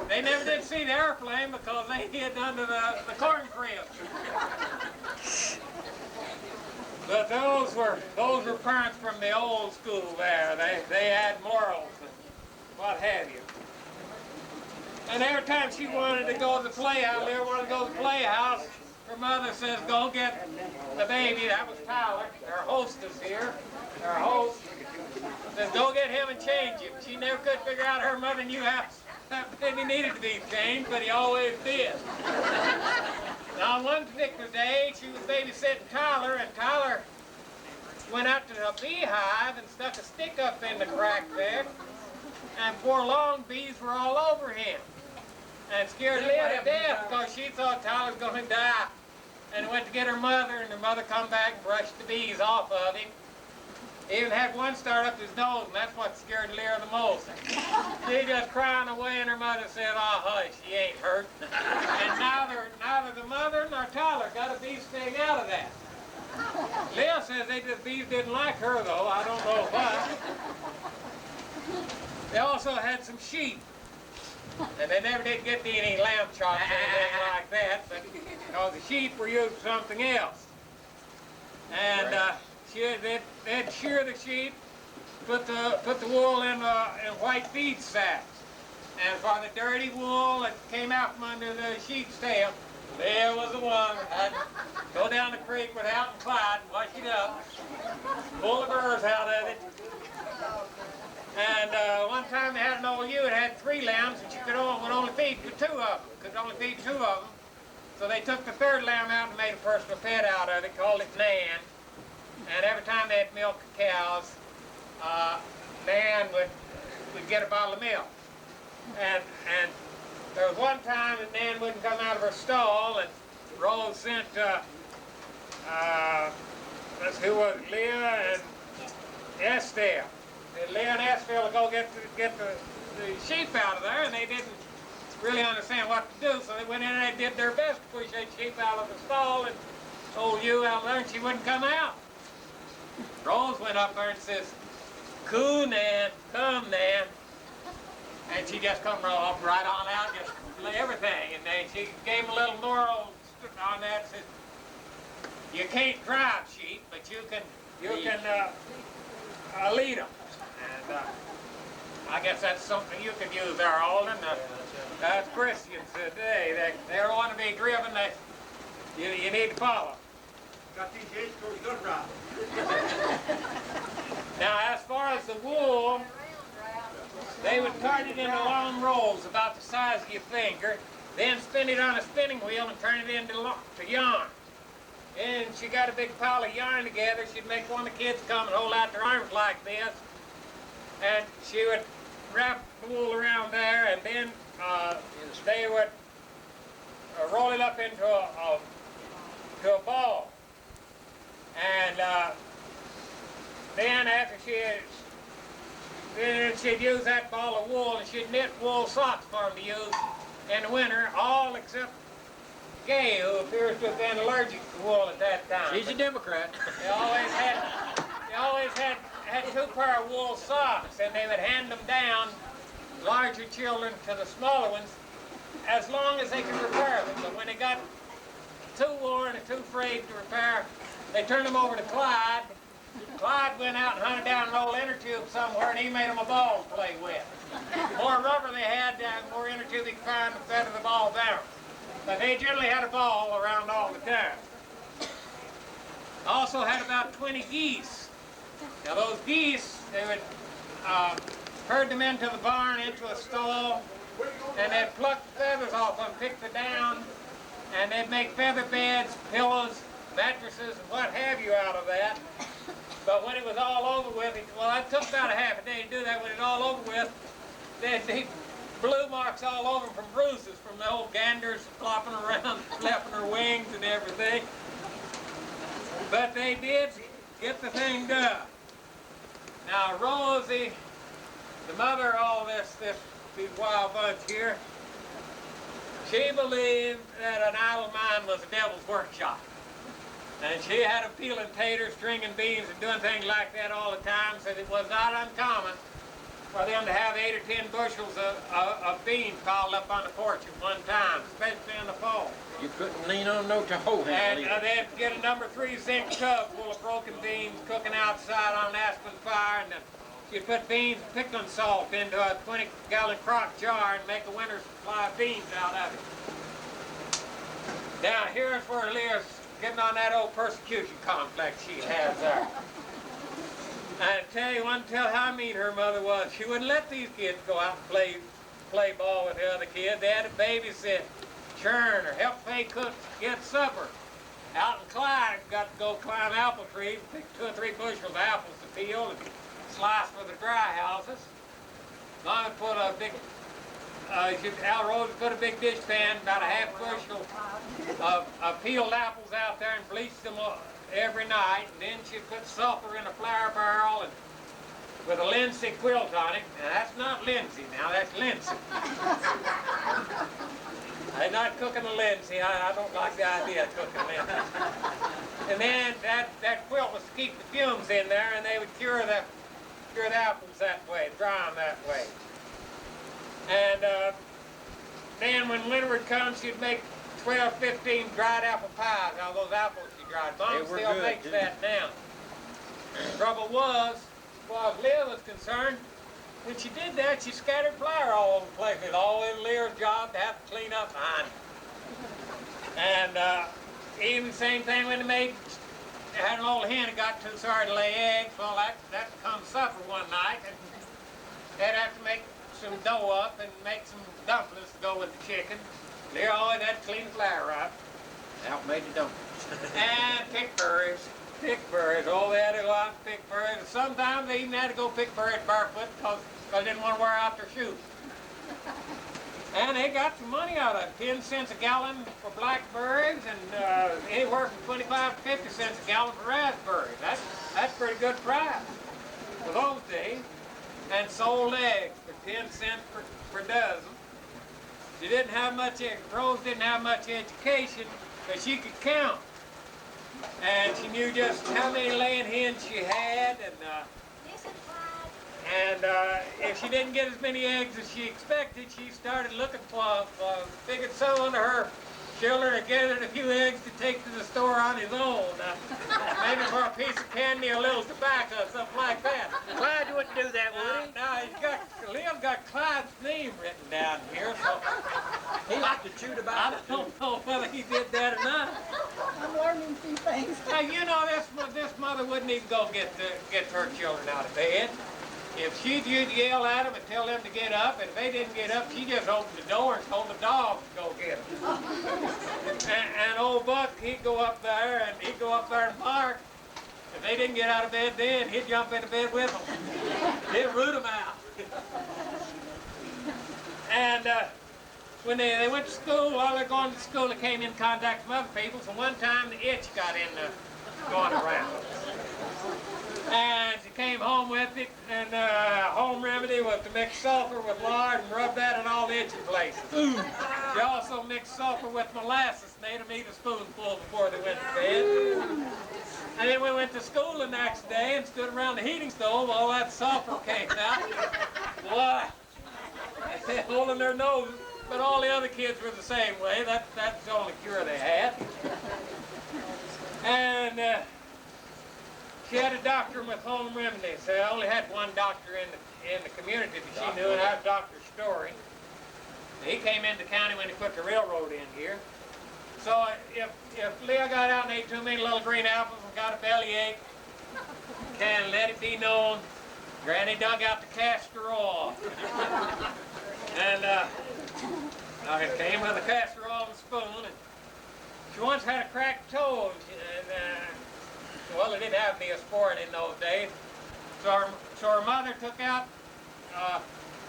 S6: they never did see the airplane because they hid under the corn crib. But those were parents from the old school there. They had morals and what have you. And every time she wanted to go to the playhouse, Leah wanted to go to the playhouse, her mother says, go get the baby. That was Tyler, our hostess here, our host. Says, go get him and change him. She never could figure out her mother knew how that baby needed to be changed, but he always did. Now, on one particular day, she was babysitting Tyler, and Tyler went out to a beehive and stuck a stick up in the crack there, and before long, bees were all over him. And it scared Leah to death because she thought Tyler was going to die. and went to get her mother, and her mother come back and brushed the bees off of him. He even had one start up his nose, and that's what scared Lear the most. She just crying away, and her mother said, "Oh, hush, she ain't hurt." And neither the mother nor Tyler got a bee sting out of that. Leah says the bees didn't like her, though. I don't know why. They also had some sheep. And they never did get any lamb chops or anything like that, but because the sheep were used for something else. And they'd shear the sheep, put the wool in white feed sacks. And for the dirty wool that came out from under the sheep's tail, there was the one that had to go down the creek with Out and Clyde and wash it up, pull the burrs out of it. And one time they had an old ewe that had 3 lambs, and she would only feed 2 of them. Could only feed 2 of them. So they took the 3rd lamb out and made a personal pet out of it, called it Nan. And every time they had milk cows, Nan would get a bottle of milk. And there was one time that Nan wouldn't come out of her stall, and Rose sent, who was it, Leah and Estelle. And Leah and Estelle would go get the sheep out of there, and they didn't really understand what to do, so they went in and they did their best to push that sheep out of the stall, and old ewe out there, and she wouldn't come out. Rose went up there and says, "Coo, Nan, come, Nan." And she just come right on out, just everything. And then she gave him a little moral on that and said, "You can't drive sheep, but you can lead them." And I guess that's something you could use there, Alden. As Christians today, they don't want to be driven. You need to follow.
S13: Got these Yates, you got to ride.
S6: Now, as far as the wool, they would cut it into long rolls about the size of your finger, then spin it on a spinning wheel and turn it into yarn. And she got a big pile of yarn together. She'd make one of the kids come and hold out their arms like this, and she would wrap the wool around there, and then they would roll it up into a ball. And then after she'd use that ball of wool, and she'd knit wool socks for them to use in the winter, all except Gay, who appears to have been allergic to wool at that time.
S14: She's a Democrat.
S6: They always had 2 pair of wool socks, and they would hand them down, larger children to the smaller ones, as long as they could repair them. But when they got too worn and too frayed to repair, they turned them over to Clyde. Clyde went out and hunted down an old inner tube somewhere, and he made them a ball to play with. The more rubber they had, the more inner tube they could find, the better the ball bounced. But they generally had a ball around all the time. Also had about 20 geese. Now those geese, they would herd them into the barn, into a stall, and they'd pluck the feathers off them, pick the down, and they'd make feather beds, pillows, mattresses, and what have you out of that. But when it was all over with, it took about a half a day to do that. When it was all over with, they'd be blue marks all over from bruises from the old ganders flopping around, flapping their wings and everything. But they did get the thing done. Now Rosie, the mother of all these wild bunch here, she believed that an idle mind was a devil's workshop. And she had them peeling taters, stringing beans, and doing things like that all the time, so it was not uncommon for them to have 8 or 10 bushels of beans piled up on the porch at one time, especially in the fall.
S14: You couldn't lean on no toe handle.
S6: And they'd get a number 3 zinc tub full of broken beans cooking outside on an aspen fire, and you'd put beans and pickling salt into a 20-gallon crock jar and make a winter supply of beans out of it. Now here's where Leah's getting on that old persecution complex she has there. I tell you, tell how mean her mother was. She wouldn't let these kids go out and play ball with the other kids. They had to babysit, churn, or help pay cooks get supper. Out in Clyde, got to go climb apple trees, pick 2 or 3 bushels of apples to peel and slice for the dry houses. Mom would put a big Al Rose would put a big dish pan, about a half bushel of peeled apples out there and bleach them every night. And then she'd put sulfur in a flour barrel and with a linseed quilt on it. Now that's not Lindsay now, that's Lindsay. I'm not cooking a Lindsay. I don't like the idea of cooking Lindsay. And then that quilt was to keep the fumes in there, and they would cure the apples that way, dry them that way. And then when winter would come, she'd make 12, 15 dried apple pies out of those apples she dried. Mom still makes that now. The trouble was, as far as Leah was concerned, when she did that, she scattered flour all over the place. It was always Leah's job to have to clean up behind it. And even the same thing when they had an old hen that got too sorry to lay eggs. Well, that comes supper one night, and they'd have to make some dough up and make some dumplings to go with the chicken. Leah always had to clean the flour up. Out made the dumplings. And pick berries. Pick berries. Oh, they had to go out and pick berries. And sometimes they even had to go pick berries barefoot because they didn't want to wear out their shoes. And they got some money out of it. 10 cents a gallon for blackberries and anywhere from 25 to 50 cents a gallon for raspberries. That's a pretty good price for those days. And sold eggs for 10 cents per dozen. She didn't have much, Rose didn't have much education, but she could count. And she knew just how many laying hens she had, and if she didn't get as many eggs as she expected, she started looking for, figured some of her children had gathered a few eggs to take to the store on his own. Maybe for a piece of candy, a little tobacco, something like that.
S14: Clyde wouldn't do that, would he?
S6: No, Leah's got Clyde's name written down here, so
S9: He liked to chew tobacco.
S6: I don't know whether he did that or not.
S15: I'm learning a few things.
S6: Now, you know, this mother wouldn't even go get her children out of bed. If she'd yell at them and tell them to get up, and if they didn't get up, she just opened the door and told the dog to go get them. and old Buck, he'd go up there and bark. If they didn't get out of bed then, he'd jump into bed with them. He'd root them out. And when they went to school, while they're going to school, they came in contact with other people, so one time the itch got in going around. And she came home with it, and home remedy was to mix sulfur with lard and rub that in all the itching places. She also mixed sulfur with molasses and made them eat a spoonful before they went to bed. And then we went to school the next day and stood around the heating stove, all that sulfur came out. Boy, they had holding their noses, but all the other kids were the same way. That's the only cure they had. And she had a doctor with home remedies. They only had one doctor in the community that she knew, and that was Dr. Story. He came into county when they put the railroad in here. So if Leah got out and ate too many little green apples and got a bellyache, can let it be known, Granny dug out the castor oil. And it came with a castor oil and a spoon. And she once had a cracked toe, well, they didn't have Neosporin in those days. So her mother took out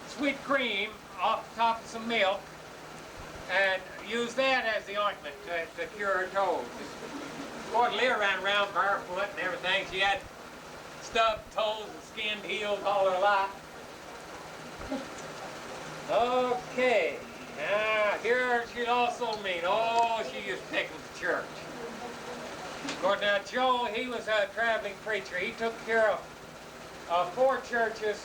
S6: sweet cream off the top of some milk and used that as the ointment to cure her toes. Of course, Leah ran around barefoot and everything. She had stubbed toes and skinned heels all her life. Okay, here she'd also mean, she used to take them to church. Of course, now Joe, he was a traveling preacher. He took care of 4 churches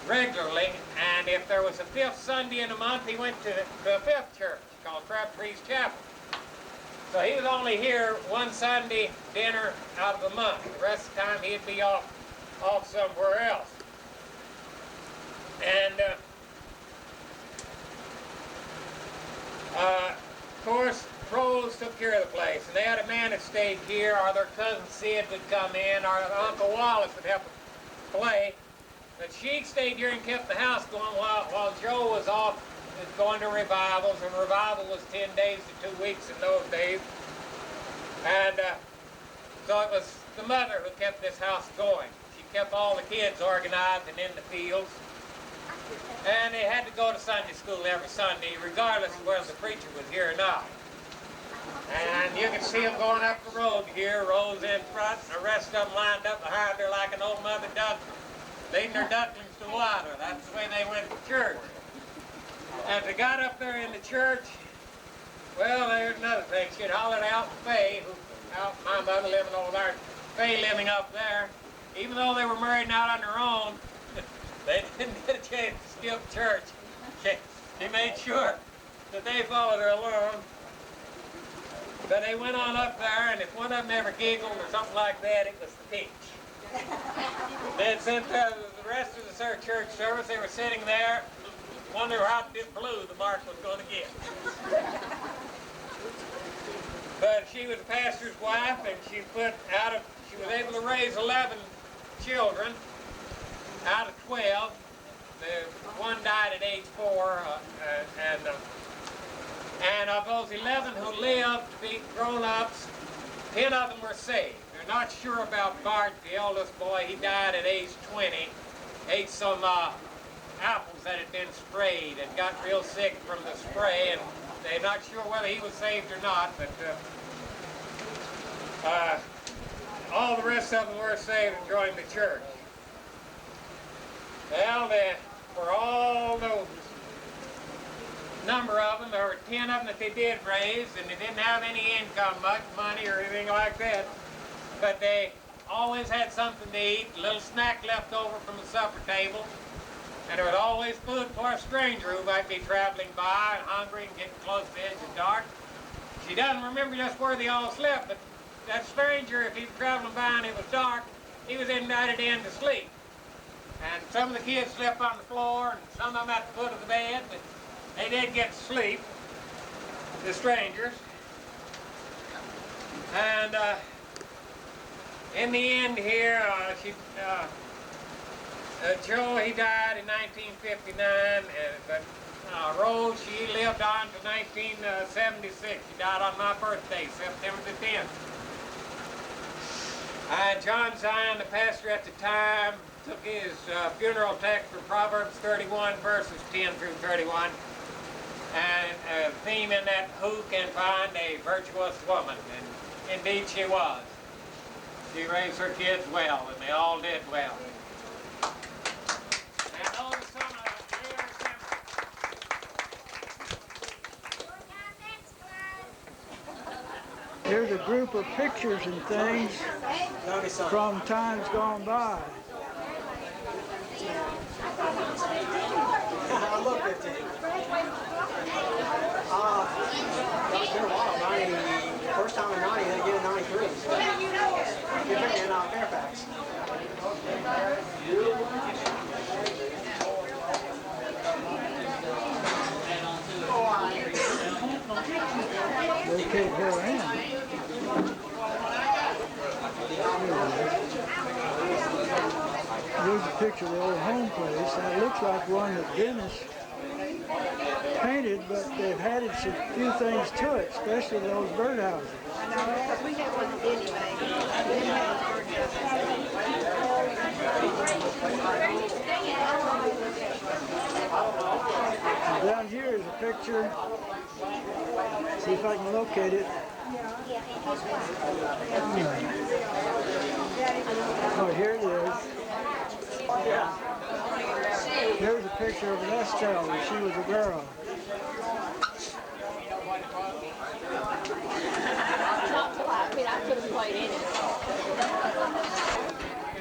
S6: regularly, and if there was a 5th Sunday in a month, he went to a 5th church called Crabtree's Chapel. So he was only here one Sunday dinner out of the month. The rest of the time, he'd be off somewhere else. And of course, Rose took care of the place, and they had a man that stayed here, or their cousin Sid would come in, or Uncle Wallace would help play. But she stayed here and kept the house going while Joe was off going to revivals, and revival was 10 days to 2 weeks in those days. And so it was the mother who kept this house going. She kept all the kids organized and in the fields. And they had to go to Sunday school every Sunday, regardless of whether the preacher was here or not. And you can see them going up the road here, rows in front, and the rest of them lined up behind her like an old mother duck, leading their ducklings to water. That's the way they went to church. As they got up there in the church, well, there's another thing. She'd hollered out to Faye, my mother living over there, Faye living up there. Even though they were married and out on their own, they didn't get a chance to skip church. She made sure that they followed her along. But they went on up there, and if one of them ever giggled or something like that, it was the peach. Then since the rest of the church service, they were sitting there, wondering how blue the mark was going to get. But she was a pastor's wife, and she was able to raise 11 children out of 12. One died at age 4, and of those 11 who lived to be grown-ups, 10 of them were saved. They're not sure about Bart, the eldest boy. He died at age 20, ate some apples that had been sprayed and got real sick from the spray, and they're not sure whether he was saved or not, but all the rest of them were saved and joined the church. Well, for all those number of them, there were 10 of them that they did raise, and they didn't have any income, much money or anything like that, but they always had something to eat, a little snack left over from the supper table, and there was always food for a stranger who might be traveling by and hungry and getting close to the edge of dark. She doesn't remember just where they all slept, but that stranger, if he was traveling by and it was dark, he was invited in to sleep. And some of the kids slept on the floor, and some of them at the foot of the bed, but they did get to sleep, the strangers. And in the end here, Joe, he died in 1959, but Rose, she lived on to 1976. She died on my birthday, September the 10th. John Zion, the pastor at the time, took his funeral text from Proverbs 31, verses 10 through 31. And a theme in that, who can find a virtuous woman? And indeed she was. She raised her kids well, and they all did well. And those are some of the
S1: Here's a group of pictures and things from times gone by.
S16: I love 15. It's been a while. First time in 90, then again in 93. In Fairfax.
S1: Locate her in. Here's a picture of the old home place. That looks like one that Dennis painted, but they've added a few things to it, especially those birdhouses. And down here is a picture. See if I can locate it. Oh, here it is. Here's a picture of Estelle when she was a girl.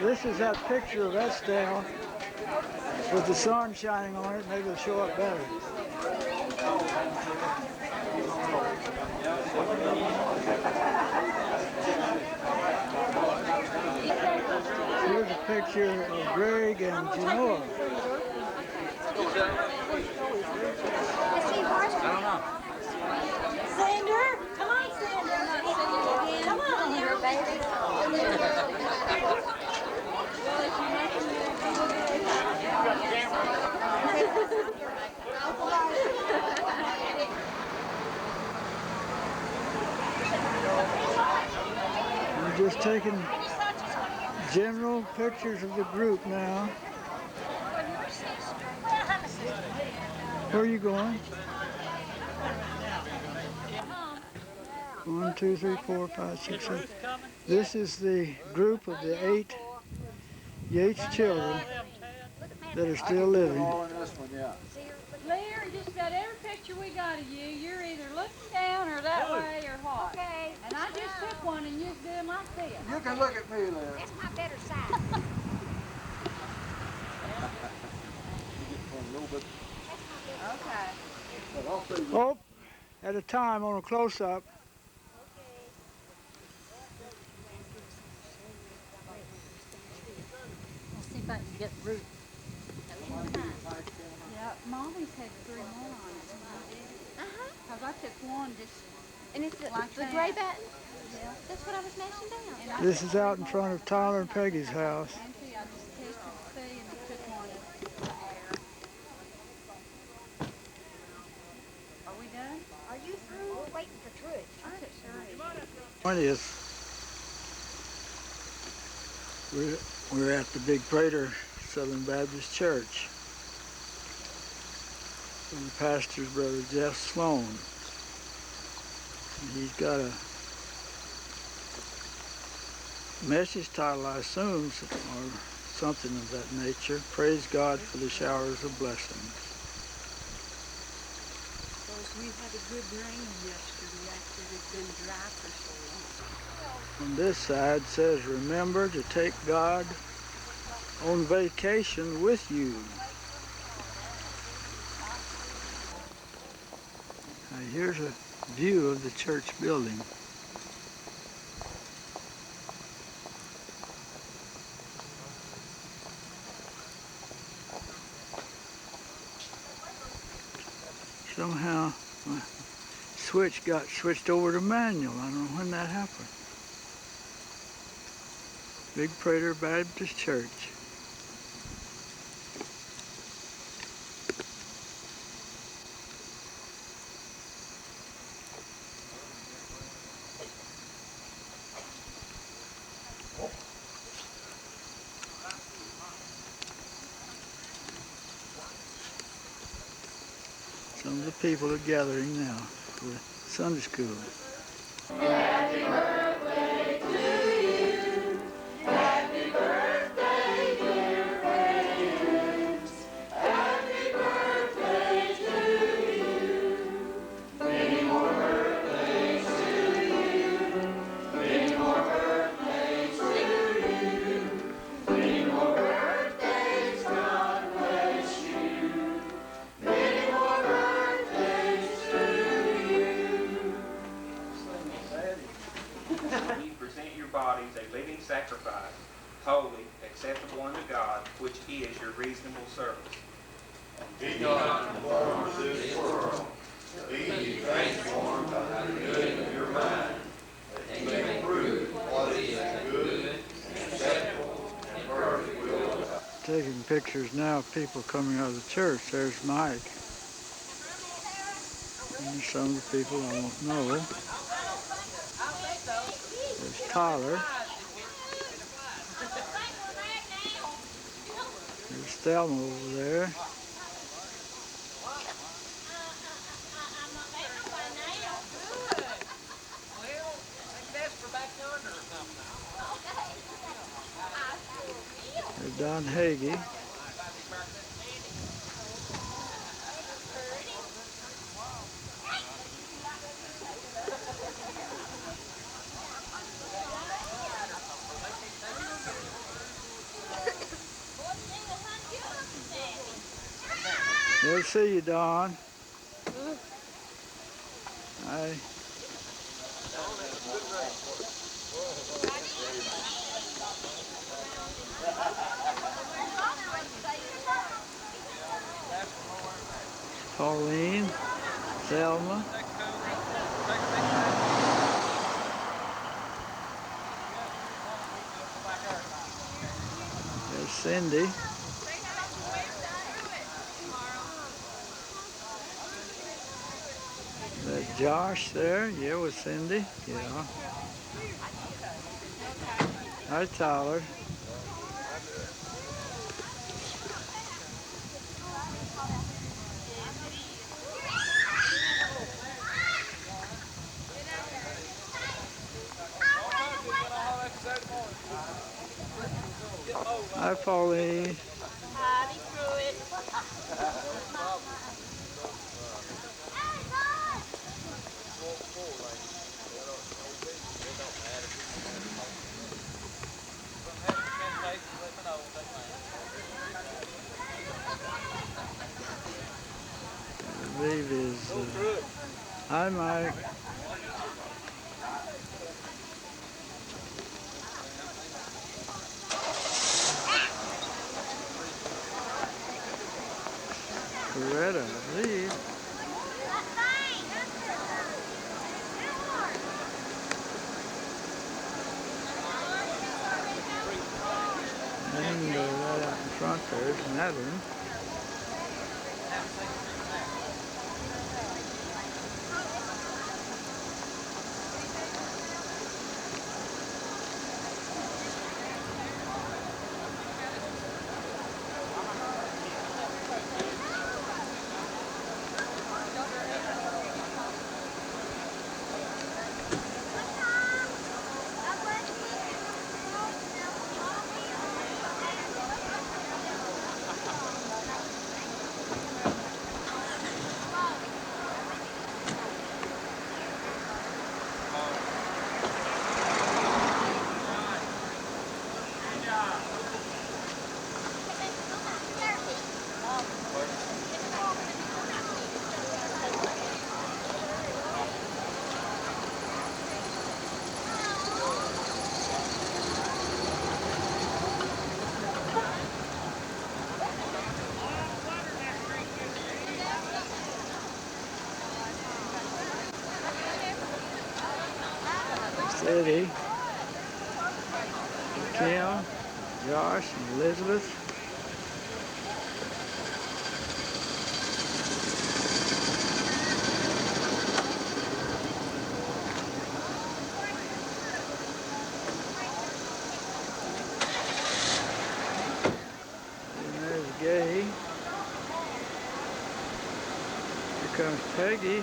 S1: This is that picture of Estelle with the sun shining on it. Maybe it'll show up better. Here's a picture of Greg and Genoa.
S4: I don't know.
S15: Sander, come on, Sander. Come on here, baby.
S1: We're just taking general pictures of the group now. Where are you going? 1, 2, 3, 4, 5, 6, 7. This is the group of the 8 Yates children that are still living.
S3: Lear, just about every picture we got of you, you're either looking down or that way or what. Okay. And I just took one and you're doing like this.
S13: You can look at me, Lear.
S3: That's my better side. Okay.
S1: Oh, at a time on a close-up.
S3: Let's see if I can get Ruth. Yeah, Mommy's had 3 more on it. Because I took one just
S5: And it's the,
S3: like
S5: the
S3: that.
S5: gray button?
S3: Yeah.
S5: That's what I was mashing down.
S1: This is out in front of Tyler and Peggy's house.
S3: I just tested to see and took one. Are we done?
S5: Are you through? We're waiting for Truth.
S3: I took 3.
S1: 20th. We're at the Big Prater Southern Baptist Church. And the pastor's brother Jeff Sloan. And he's got a message title, I assume, or something of that nature. Praise God for the showers of blessings.
S15: We had a good rain yesterday after it had been dry for so long.
S1: On this side says, remember to take God on vacation with you. Now here's a view of the church building. Somehow my switch got switched over to manual. I don't know when that happened. Big Prater Baptist Church. Some of the people are gathering now for Sunday school.
S17: Happy birthday to you. Happy birthday, dear friends. Happy birthday to you. Many more birthdays to you. Many more birthdays to you. Many more birthdays, God bless you. Many more birthdays to you.
S18: You present your bodies a living sacrifice, holy, acceptable unto God, which is your reasonable service.
S17: Be not conformed to this world. Be ye transformed by the renewing of your mind, that ye may prove what is that good and acceptable and perfect will of God.
S1: Taking pictures now of people coming out of the church. There's Mike. And there's some of the people I won't know. There's Tyler. There's Thelma over there. There's Don Hagee. Good to see you, Don. Hi. Pauline, Thelma. There's Cindy. There's Josh there, yeah, with Cindy, yeah. Hi, Tyler. Hi, Paulie.
S7: Howdy, Pruitt.
S1: I believe is. Hi, Mike. Coretta, I believe. And right out in front there's Madeline. Eddie, Kim, Josh, and Elizabeth. And there's Gay. Here comes Peggy.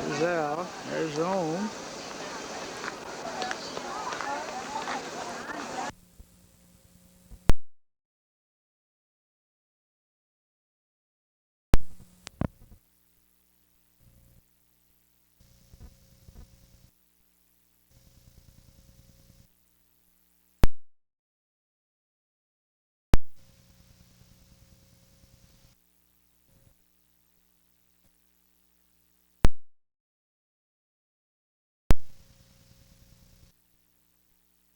S1: There's Al. There's home.